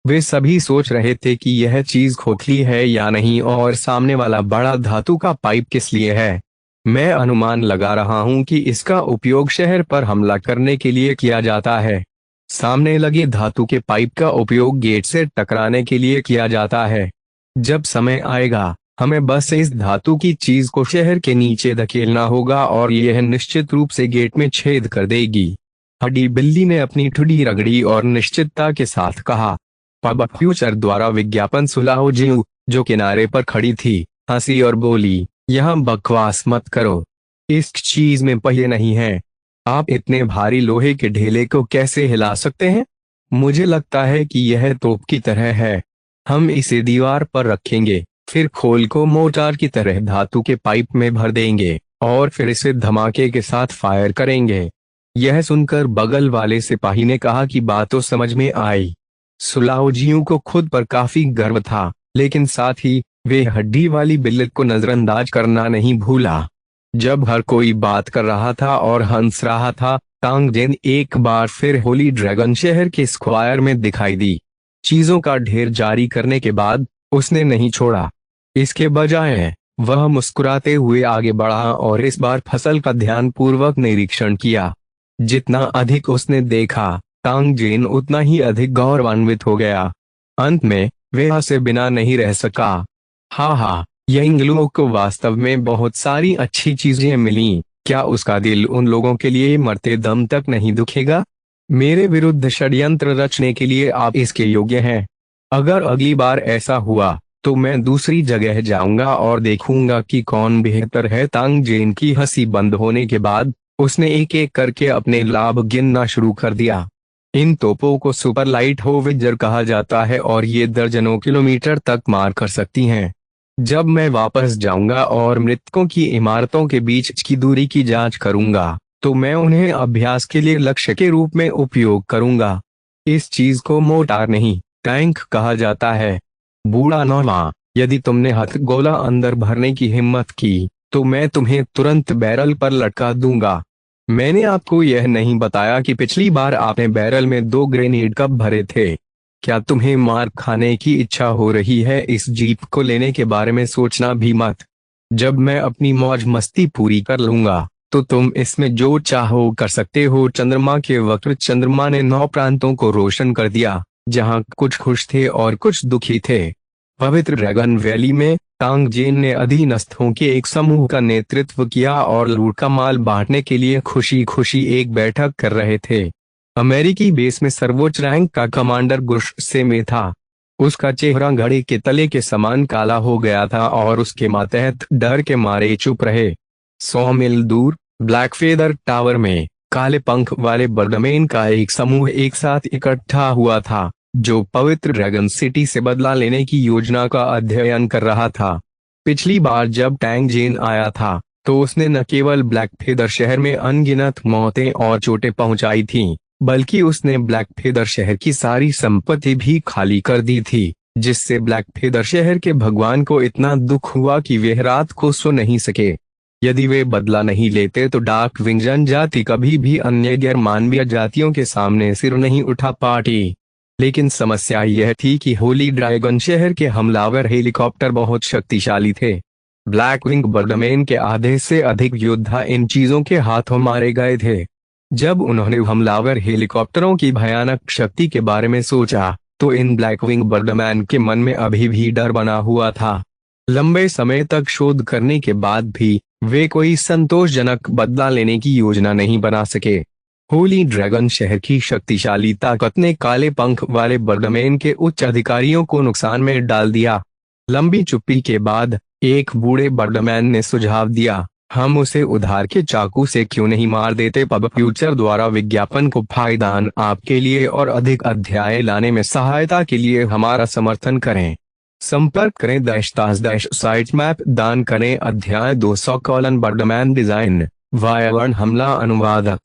वे सभी सोच रहे थे कि यह चीज खोखली है या नहीं और सामने वाला बड़ा धातु का पाइप किस लिए है। मैं अनुमान लगा रहा हूं कि इसका उपयोग शहर पर हमला करने के लिए किया जाता है। सामने लगे धातु के पाइप का उपयोग गेट से टकराने के लिए किया जाता है। जब समय आएगा, हमें बस इस धातु की चीज को शहर के नीचे धकेलना होगा और यह निश्चित रूप से गेट में छेद कर देगी। हड्डी बिल्ली ने अपनी ठुड्डी रगड़ी और निश्चितता के साथ कहा। पब फ्यूचर द्वारा विज्ञापन सुलाओ जीव, जो किनारे पर खड़ी थी, हंसी और बोली, यहाँ बकवास मत करो। इस चीज में पहिए नहीं है। आप इतने भारी लोहे के ढेले को कैसे हिला सकते हैं? मुझे लगता है कि यह तोप की तरह है। हम इसे दीवार पर रखेंगे, फिर खोल को मोर्टार की तरह धातु के पाइप में भर देंगे और फिर इसे धमाके के साथ फायर करेंगे। यह सुनकर बगल वाले सिपाही ने कहा कि बात तो समझ में आई। सुलाओजियो को खुद पर काफी गर्व था, लेकिन साथ ही वे हड्डी वाली बिल्ली को नजरअंदाज करना नहीं भूला। जब हर कोई बात कर रहा था और हंस रहा था, टांग जेन एक बार फिर होली ड्रैगन शहर के स्क्वायर में दिखाई दी। चीजों का ढेर जारी करने के बाद उसने नहीं छोड़ा। इसके बजाय वह मुस्कुराते हुए आगे बढ़ा और इस बार फसल का ध्यानपूर्वक निरीक्षण किया। जितना अधिक उसने देखा, टांग जेन उतना ही अधिक गौरवान्वित हो गया। अंत में वह से बिना नहीं रह सका। हाँ, यंगलुओं को वास्तव में बहुत सारी अच्छी चीजें मिली। क्या उसका दिल उन लोगों के लिए मरते दम तक नहीं दुखेगा? मेरे विरुद्ध षड्यंत्र रचने के लिए आप इसके योग्य हैं। अगर अगली बार ऐसा हुआ तो मैं दूसरी जगह जाऊंगा और देखूंगा कि कौन बेहतर है। तांग जेन की हंसी बंद होने के बाद उसने एक एक करके अपने लाभ गिनना शुरू कर दिया। इन तोपों को सुपर लाइट होविट्जर कहा जाता है और ये दर्जनों किलोमीटर तक मार कर सकती हैं। जब मैं वापस जाऊंगा और मृतकों की इमारतों के बीच की दूरी की जांच करूंगा, तो मैं उन्हें अभ्यास के लिए लक्ष्य के रूप में उपयोग करूंगा। इस चीज को मोटार नहीं, टैंक कहा जाता है। बूढ़ा नौवा, यदि तुमने हथगोला अंदर भरने की हिम्मत की तो मैं तुम्हें तुरंत बैरल पर लटका दूंगा। मैंने आपको यह नहीं बताया कि पिछली बार आपने बैरल में 2 ग्रेनेड कब भरे थे। क्या तुम्हें मार खाने की इच्छा हो रही है? इस जीप को लेने के बारे में सोचना भी मत। जब मैं अपनी मौज मस्ती पूरी कर लूंगा तो तुम इसमें जो चाहो कर सकते हो। चंद्रमा के वक्त चंद्रमा ने 9 प्रांतों को रोशन कर दिया, जहां कुछ खुश थे और कुछ दुखी थे। पवित्र ड्रैगन वैली में टांग जेन ने अधीनस्थों के एक समूह का नेतृत्व किया और लूट का माल बांटने के लिए खुशी खुशी एक बैठक कर रहे थे। अमेरिकी बेस में सर्वोच्च रैंक का कमांडर गुस्से में था। उसका चेहरा घड़े के तले के समान काला हो गया था और उसके मातहत डर के मारे चुप रहे। 100 मील दूर ब्लैक फेदर टावर में काले पंख वाले बर्डमैन का एक समूह एक साथ इकट्ठा हुआ था, जो पवित्र ड्रैगन सिटी से बदला लेने की योजना का अध्ययन कर रहा था। पिछली बार जब टैंग जेन आया था तो उसने न केवल ब्लैक फेदर शहर में अनगिनत मौतें और चोटें पहुंचाई थीं, बल्कि उसने ब्लैक फेदर शहर की सारी संपत्ति भी खाली कर दी थी, जिससे ब्लैक फेदर शहर के भगवान को इतना दुख हुआ कि वे रात को सो नहीं सके। यदि वे बदला नहीं लेते तो डार्क विंग जनजाति कभी भी अन्य गैर मानवीय जातियों के सामने सिर नहीं उठा पाती। लेकिन समस्या यह थी कि होली ड्रैगन शहर के हमलावर हेलीकॉप्टर बहुत शक्तिशाली थे। ब्लैक विंग बर्डमैन के आधे से अधिक योद्धा इन चीजों के हाथों मारे गए थे। जब उन्होंने हमलावर हेलीकॉप्टरों की भयानक शक्ति के बारे में सोचा तो इन ब्लैक विंग बर्डमैन के मन में अभी भी डर बना हुआ था। लंबे समय तक शोध करने के बाद भी वे कोई संतोषजनक बदला लेने की योजना नहीं बना सके। होली ड्रैगन शहर की शक्तिशाली ताकत ने काले पंख वाले बर्डमैन के उच्च अधिकारियों को नुकसान में डाल दिया। लंबी चुप्पी के बाद एक बूढ़े बर्डमैन ने सुझाव दिया, हम उसे उधार के चाकू से क्यों नहीं मार देते? पब फ्यूचर द्वारा विज्ञापन को फायदान आपके लिए और अधिक अध्याय लाने में सहायता के लिए हमारा समर्थन करें। संपर्क करें साइट मैप दान करें। अध्याय 200 बर्डमैन डिजाइन वायवर्ण हमला अनुवादक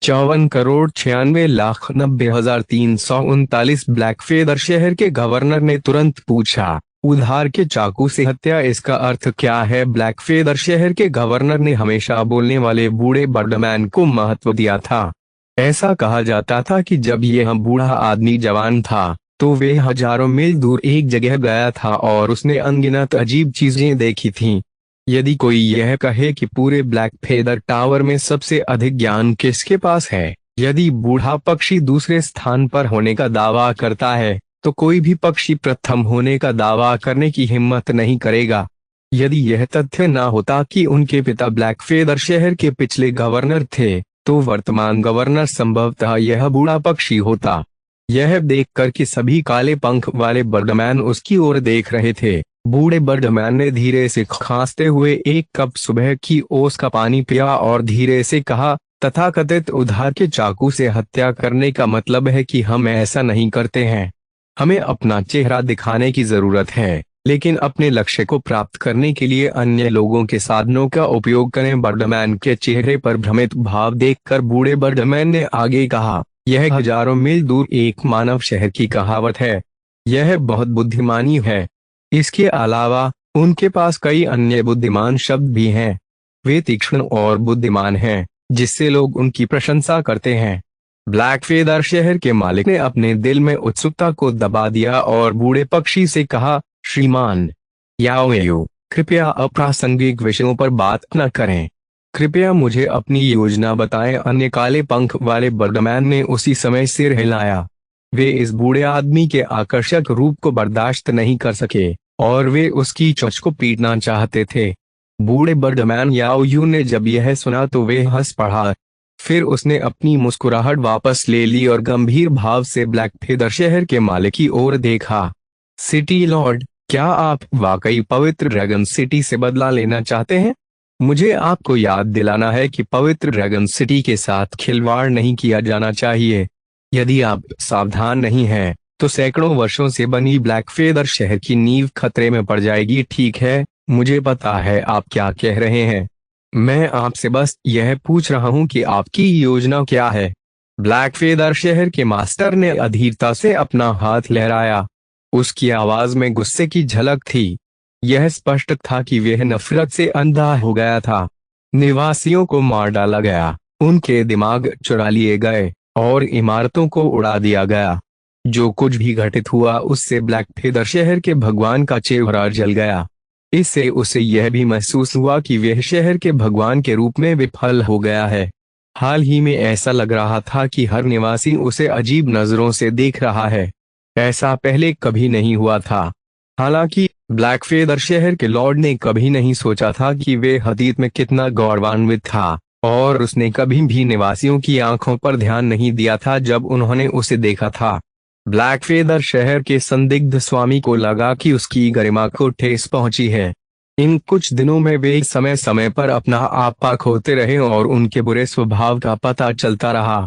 54,96,90,339। ब्लैक फेदर शहर के गवर्नर ने तुरंत पूछा, उधार के चाकू से हत्या, इसका अर्थ क्या है? ब्लैक फेदर शहर के गवर्नर ने हमेशा बोलने वाले बूढ़े बर्डमैन को महत्व दिया था। ऐसा कहा जाता था कि जब यह बूढ़ा आदमी जवान था तो वे हजारों मील दूर एक जगह गया था और उसने अनगिनत अजीब चीजें देखी थीं। यदि कोई यह कहे कि पूरे ब्लैक फेदर टावर में सबसे अधिक ज्ञान किसके पास है, यदि बूढ़ा पक्षी दूसरे स्थान पर होने का दावा करता है तो कोई भी पक्षी प्रथम होने का दावा करने की हिम्मत नहीं करेगा। यदि यह तथ्य न होता कि उनके पिता ब्लैक फेदर शहर के पिछले गवर्नर थे तो वर्तमान गवर्नर संभवतः यह बूढ़ा पक्षी होता। यह देखकर कि सभी काले पंख वाले बर्डमैन उसकी ओर देख रहे थे, बूढ़े बर्डमैन ने धीरे से खांसते हुए एक कप सुबह की ओस का पानी पिया और धीरे से कहा, तथाकथित उधार के चाकू से हत्या करने का मतलब है कि हम ऐसा नहीं करते हैं। हमें अपना चेहरा दिखाने की जरूरत है, लेकिन अपने लक्ष्य को प्राप्त करने के लिए अन्य लोगों के साधनों का उपयोग करें। बर्डमैन के चेहरे पर भ्रमित भाव देखकर बूढ़े बर्डमैन ने आगे कहा, यह हजारों मील दूर एक मानव शहर की कहावत है। यह बहुत बुद्धिमानी है। इसके अलावा उनके पास कई अन्य बुद्धिमान शब्द भी हैं। वे तीक्ष्ण और बुद्धिमान हैं, जिससे लोग उनकी प्रशंसा करते हैं। ब्लैक फेदर शहर के मालिक ने अपने दिल में उत्सुकता को दबा दिया और बूढ़े पक्षी से कहा, श्रीमान याओ, कृपया अप्रासंगिक विषयों पर बात न करें। कृपया मुझे अपनी योजना बताएं। अन्य काले पंख वाले बर्डमैन ने उसी समय सिर हिलाया। वे इस बूढ़े आदमी के आकर्षक रूप को बर्दाश्त नहीं कर सके और वे उसकी चोंच को पीटना चाहते थे। बूढ़े बर्डमैन याओ ने जब यह सुना तो वे हंस पड़ा। फिर उसने अपनी मुस्कुराहट वापस ले ली और गंभीर भाव से ब्लैक फेदर शहर के मालिक की ओर देखा। सिटी लॉर्ड, क्या आप वाकई पवित्र ड्रैगन सिटी से बदला लेना चाहते हैं? मुझे आपको याद दिलाना है कि पवित्र ड्रैगन सिटी के साथ खिलवाड़ नहीं किया जाना चाहिए। यदि आप सावधान नहीं हैं, तो सैकड़ों वर्षों से बनी ब्लैक फेदर शहर की नींव खतरे में पड़ जाएगी। ठीक है, मुझे पता है आप क्या कह रहे हैं। मैं आपसे बस यह पूछ रहा हूं कि आपकी योजना क्या है। ब्लैक फेदर शहर के मास्टर ने अधीरता से अपना हाथ लहराया। उसकी आवाज में गुस्से की झलक थी। यह स्पष्ट था कि वह नफरत से अंधा हो गया था। निवासियों को मार डाला गया, उनके दिमाग चुरा लिए गए और इमारतों को उड़ा दिया गया। जो कुछ भी घटित हुआ उससे ब्लैक फेदर शहर के भगवान का चेहरा जल गया। इससे उसे यह भी महसूस हुआ कि वह शहर के भगवान के रूप में विफल हो गया है। हाल ही में ऐसा लग रहा था कि हर निवासी उसे अजीब नजरों से देख रहा है। ऐसा पहले कभी नहीं हुआ था। हालांकि ब्लैक फेदर शहर के लॉर्ड ने कभी नहीं सोचा था कि वे अतीत में कितना गौरवान्वित था, और उसने कभी भी निवासियों की आंखों पर ध्यान नहीं दिया था जब उन्होंने उसे देखा था। ब्लैक फेदर शहर के संदिग्ध स्वामी को लगा कि उसकी गरिमा को ठेस पहुंची है। इन कुछ दिनों में वे समय समय पर अपना आपा खोते रहे और उनके बुरे स्वभाव का पता चलता रहा।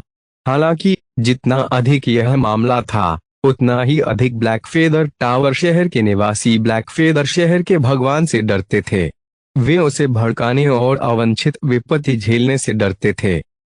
हालांकि जितना अधिक यह मामला था, उतना ही अधिक ब्लैक फेदर टावर शहर के निवासी ब्लैक फेदर शहर के भगवान से डरते थे। वे उसे भड़काने और अवांछित विपत्ति झेलने से डरते थे।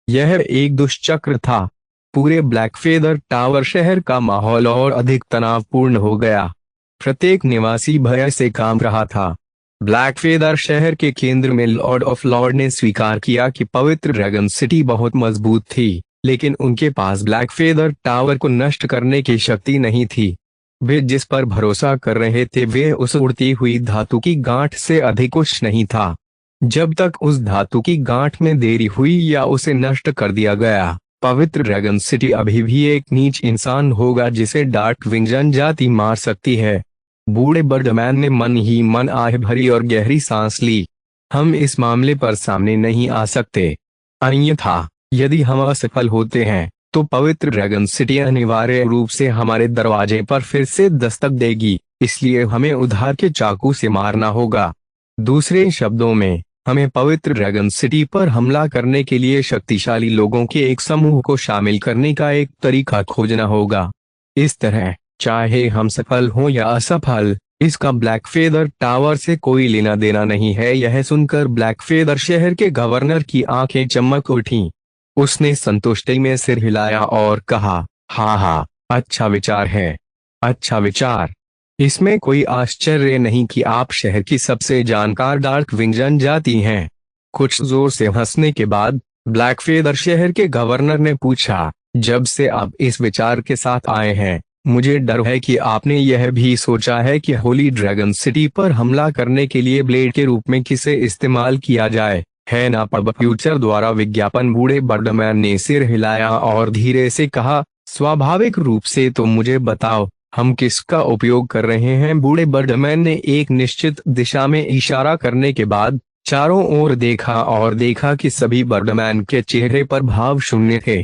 यह एक दुष्चक्र था। पूरे ब्लैक फेदर टावर शहर का माहौल और अधिक तनावपूर्ण हो गया। प्रत्येक निवासी भय से कांप रहा था। ब्लैक फेदर शहर के केंद्र में लॉर्ड ऑफ लॉर्ड ने स्वीकार किया कि पवित्र ड्रैगन सिटी बहुत मजबूत थी, लेकिन उनके पास ब्लैक फेदर टावर को नष्ट करने की शक्ति नहीं थी। वे जिस पर भरोसा कर रहे थे वे उस उड़ती हुई धातु की गांठ से अधिक कुछ नहीं था। जब तक उस धातु की गांठ में देरी हुई या उसे नष्ट कर दिया गया, पवित्र ड्रैगन सिटी अभी भी एक नीच इंसान होगा जिसे डार्क विंग जनजाति मार सकती है। बूढ़े बर्डमैन ने मन ही मन आह भरी और गहरी सांस ली। हम इस मामले पर सामने नहीं आ सकते। अन्यथा यदि हम असफल होते हैं तो पवित्र ड्रैगन सिटी अनिवार्य रूप से हमारे दरवाजे पर फिर से दस्तक देगी, इसलिए हमें उधार के चाकू से मारना होगा। दूसरे शब्दों में, हमें पवित्र ड्रैगन सिटी पर हमला करने के लिए शक्तिशाली लोगों के एक समूह को शामिल करने का एक तरीका खोजना होगा। इस तरह चाहे हम सफल हों या असफल, इसका ब्लैक फेदर टावर से कोई लेना देना नहीं है। यह सुनकर ब्लैक फेदर शहर के गवर्नर की आंखें चमक उठीं। उसने संतुष्टि में सिर हिलाया और कहा, हाँ हाँ, अच्छा विचार है, अच्छा विचार। इसमें कोई आश्चर्य नहीं कि आप शहर की सबसे जानकार डार्क विंग जनजाति हैं। कुछ जोर से हंसने के बाद ब्लैक फेदर शहर के गवर्नर ने पूछा, जब से आप इस विचार के साथ आए हैं, मुझे डर है कि आपने यह भी सोचा है कि होली ड्रैगन सिटी पर हमला करने के लिए ब्लेड के रूप में किसे इस्तेमाल किया जाए, है ना? पब फ्यूचर द्वारा विज्ञापन। बूढ़े बर्डमैन ने सिर हिलाया और धीरे से कहा, स्वाभाविक रूप से। तो मुझे बताओ, हम किसका उपयोग कर रहे हैं? बूढ़े बर्डमैन ने एक निश्चित दिशा में इशारा करने के बाद चारों ओर देखा और देखा कि सभी बर्डमैन के चेहरे पर भाव शून्य थे।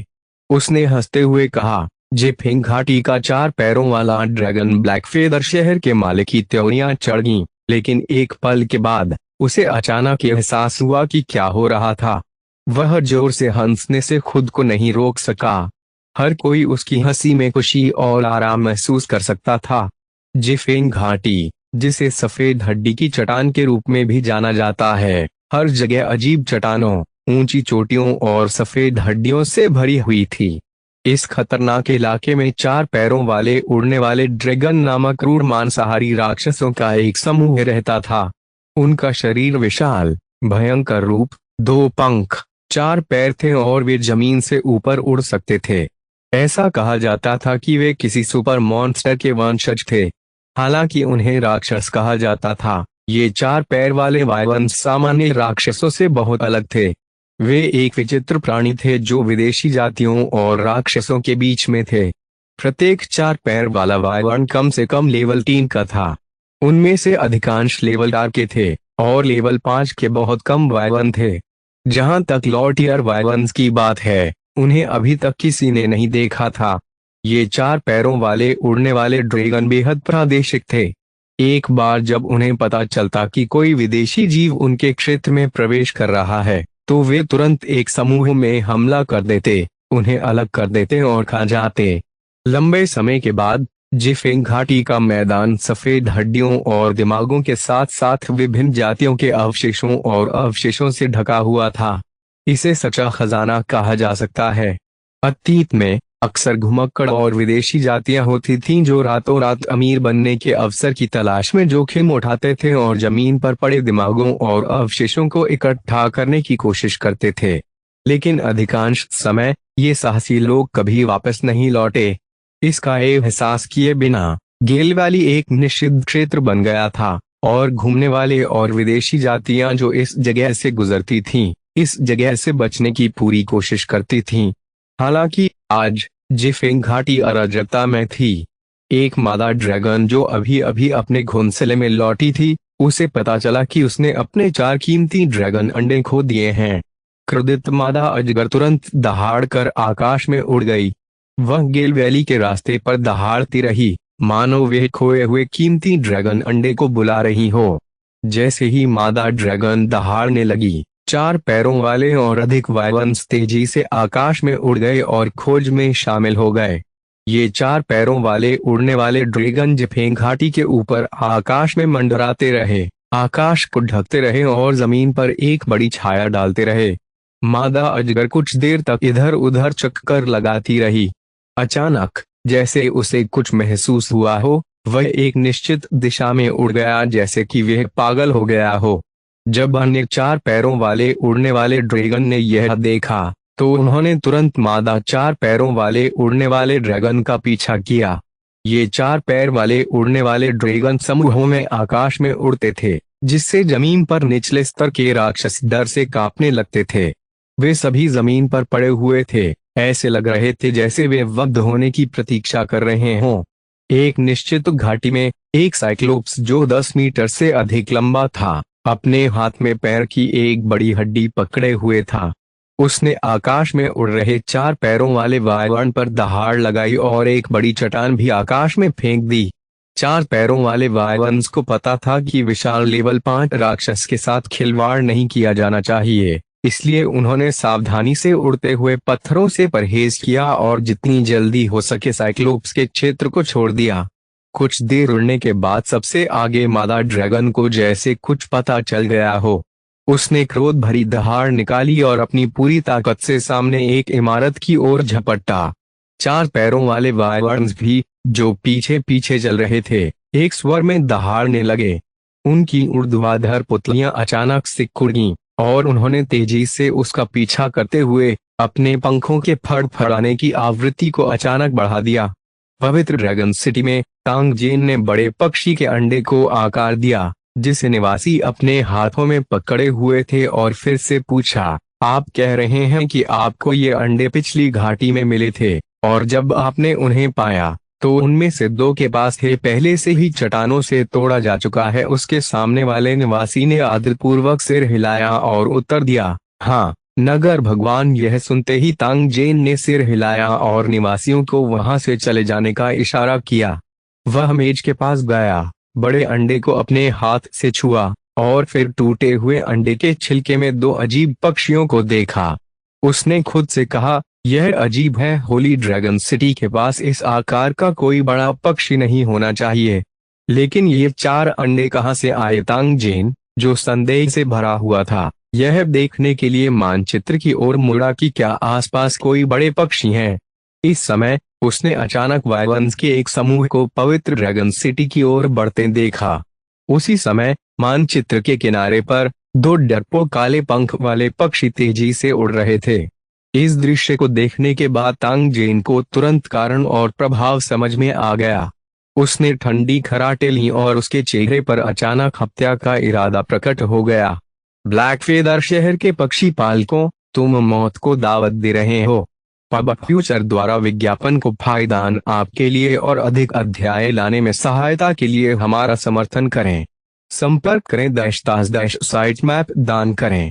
उसने हंसते हुए कहा, जिफिंग घाटी का 4 पैरों वाला ड्रैगन। ब्लैक फेदर शहर के मालिक की त्योरियां चढ़ गईं, लेकिन एक पल के बाद उसे अचानक एहसास हुआ कि क्या हो रहा था। वह जोर से हंसने से खुद को नहीं रोक सका। हर कोई उसकी हंसी में खुशी और आराम महसूस कर सकता था। जिफिंग घाटी, जिसे सफेद हड्डी की चट्टान के रूप में भी जाना जाता है, हर जगह अजीब चट्टानों, ऊंची चोटियों और सफेद हड्डियों से भरी हुई थी। इस खतरनाक इलाके में 4 पैरों वाले उड़ने वाले ड्रैगन नामक क्रूर मांसाहारी राक्षसों का एक समूह रहता था। उनका शरीर विशाल, भयंकर रूप, 2 पंख, 4 पैर थे और वे जमीन से ऊपर उड़ सकते थे। ऐसा कहा जाता था कि वे किसी सुपर मॉन्स्टर के वंशज थे। हालांकि उन्हें राक्षस कहा जाता था, ये 4 पैर वाले वायवंश सामान्य राक्षसों से बहुत अलग थे। वे एक विचित्र प्राणी थे जो विदेशी जातियों और राक्षसों के बीच में थे। प्रत्येक 4 पैर वाला वायवन कम से कम लेवल 3 का था। उनमें से अधिकांश लेवल 4 के थे और लेवल 5 के बहुत कम वायवन थे। जहां तक लॉर्टियर वायवंस की बात है, उन्हें अभी तक किसी ने नहीं देखा था। ये 4 पैरों वाले उड़ने वाले ड्रैगन बेहद प्रादेशिक थे। एक बार जब उन्हें पता चलता कि कोई विदेशी जीव उनके क्षेत्र में प्रवेश कर रहा है, तो वे तुरंत एक समूह में हमला कर देते, उन्हें अलग कर देते और खा जाते। लंबे समय के बाद जिफिंग घाटी का मैदान सफेद हड्डियों और दिमागों के साथ साथ विभिन्न जातियों के अवशेषों और अवशेषों से ढका हुआ था। इसे सच्चा खजाना कहा जा सकता है। अतीत में अक्सर घुमक्कड़ और विदेशी जातियां होती थीं जो रातों रात अमीर बनने के अवसर की तलाश में जोखिम उठाते थे और जमीन पर पड़े दिमागों और अवशेषों को इकट्ठा करने की कोशिश करते थे। लेकिन अधिकांश समय ये साहसी लोग कभी वापस नहीं लौटे। इसका एहसास किए बिना गेल वैली एक निषिद्ध क्षेत्र बन गया था और घूमने वाले और विदेशी जातियां जो इस जगह से गुजरती थीं, इस जगह से बचने की पूरी कोशिश करती थीं। हालांकि आज जिफेंग घाटी अराजकता में थी। एक मादा ड्रैगन जो अभी अभी अपने घोंसले में लौटी थी, उसे पता चला कि उसने अपने 4 कीमती ड्रैगन अंडे खो दिए हैं। क्रोधित मादा अजगर तुरंत दहाड़ कर आकाश में उड़ गई। वह गेल वैली के रास्ते पर दहाड़ती रही, मानो वे खोए हुए कीमती ड्रैगन अंडे को बुला रही हो। जैसे ही मादा ड्रैगन दहाड़ने लगी, 4 पैरों वाले और अधिक वायवंश तेजी से आकाश में उड़ गए और खोज में शामिल हो गए। ये 4 पैरों वाले उड़ने वाले ड्रैगन जिफेंग घाटी के ऊपर आकाश में मंडराते रहे, आकाश को ढकते रहे और जमीन पर एक बड़ी छाया डालते रहे। मादा अजगर कुछ देर तक इधर उधर चक्कर लगाती रही। अचानक जैसे उसे कुछ महसूस हुआ हो, वह एक निश्चित दिशा में उड़ गया जैसे कि वह पागल हो गया हो। जब अन्य 4 पैरों वाले उड़ने वाले ड्रैगन ने यह देखा तो उन्होंने तुरंत मादा 4 पैरों वाले उड़ने वाले ड्रैगन का पीछा किया। ये 4 पैर वाले उड़ने वाले ड्रैगन समूहों में आकाश में उड़ते थे, जिससे जमीन पर निचले स्तर के राक्षस डर से कांपने लगते थे। वे सभी जमीन पर पड़े हुए थे, ऐसे लग रहे थे जैसे वे वध होने की प्रतीक्षा कर रहे हों। एक निश्चित घाटी में एक साइक्लोप्स जो 10 मीटर से अधिक लंबा था, अपने हाथ में पैर की एक बड़ी हड्डी पकड़े हुए था। उसने आकाश में उड़ रहे 4 पैरों वाले वायवर्ण पर दहाड़ लगाई और एक बड़ी चट्टान भी आकाश में फेंक दी। 4 पैरों वाले वायवंश को पता था कि विशाल लेवल 5 राक्षस के साथ खिलवाड़ नहीं किया जाना चाहिए, इसलिए उन्होंने सावधानी से उड़ते हुए पत्थरों से परहेज किया और जितनी जल्दी हो सके साइक्लोप्स के क्षेत्र को छोड़ दिया। कुछ देर उड़ने के बाद सबसे आगे मादा ड्रैगन को जैसे कुछ पता चल गया हो। उसने क्रोध भरी दहाड़ निकाली और अपनी पूरी ताकत से सामने एक इमारत की ओर झपटा। 4 पैरों वाले वायवर्न्स भी, जो पीछे पीछे चल रहे थे, एक स्वर में दहाड़ने लगे। उनकी ऊर्ध्वाधर पुतलियां अचानक सिकुड़ गईं और उन्होंने तेजी से उसका पीछा करते हुए अपने पंखों के फड़फड़ाने की आवृत्ति को अचानक बढ़ा दिया। पवित्र ड्रैगन सिटी में तांग जेन ने बड़े पक्षी के अंडे को आकार दिया, जिसे निवासी अपने हाथों में पकड़े हुए थे, और फिर से पूछा, आप कह रहे हैं कि आपको ये अंडे पिछली घाटी में मिले थे, और जब आपने उन्हें पाया तो उनमें से 2 के पास थे पहले से ही चट्टानों से तोड़ा जा चुका है। उसके सामने वाले निवासी ने आदरपूर्वक सिर हिलाया और उत्तर दिया, हाँ नगर भगवान। यह सुनते ही तांग जेन ने सिर हिलाया और निवासियों को वहां से चले जाने का इशारा किया। वह मेज के पास गया, बड़े अंडे को अपने हाथ से छुआ और फिर टूटे हुए अंडे के छिलके में 2 अजीब पक्षियों को देखा। उसने खुद से कहा, यह अजीब है, होली ड्रैगन सिटी के पास इस आकार का कोई बड़ा पक्षी नहीं होना चाहिए। लेकिन ये 4 अंडे कहां से आए? तांग जेन, जो संदेह से भरा हुआ था, यह देखने के लिए मानचित्र की ओर मुड़ा कि क्या आसपास कोई बड़े पक्षी हैं। इस समय उसने अचानक वायवंश के एक समूह को पवित्र ड्रैगन सिटी की ओर बढ़ते देखा। उसी समय मानचित्र के किनारे पर 2 डरपोक काले पंख वाले पक्षी तेजी से उड़ रहे थे। इस दृश्य को देखने के बाद तांग जेन को तुरंत कारण और प्रभाव समझ में आ गया। उसने ठंडी खराटे ली और उसके चेहरे पर अचानक हत्या का इरादा प्रकट हो गया। ब्लैक फेदर शहर के पक्षी पालकों, तुम मौत को दावत दे रहे हो। पब्लिक फ्यूचर द्वारा विज्ञापन को फायदान आपके लिए और अधिक अध्याय लाने में सहायता के लिए हमारा समर्थन करें। संपर्क करें -- साइट मैप दान करें।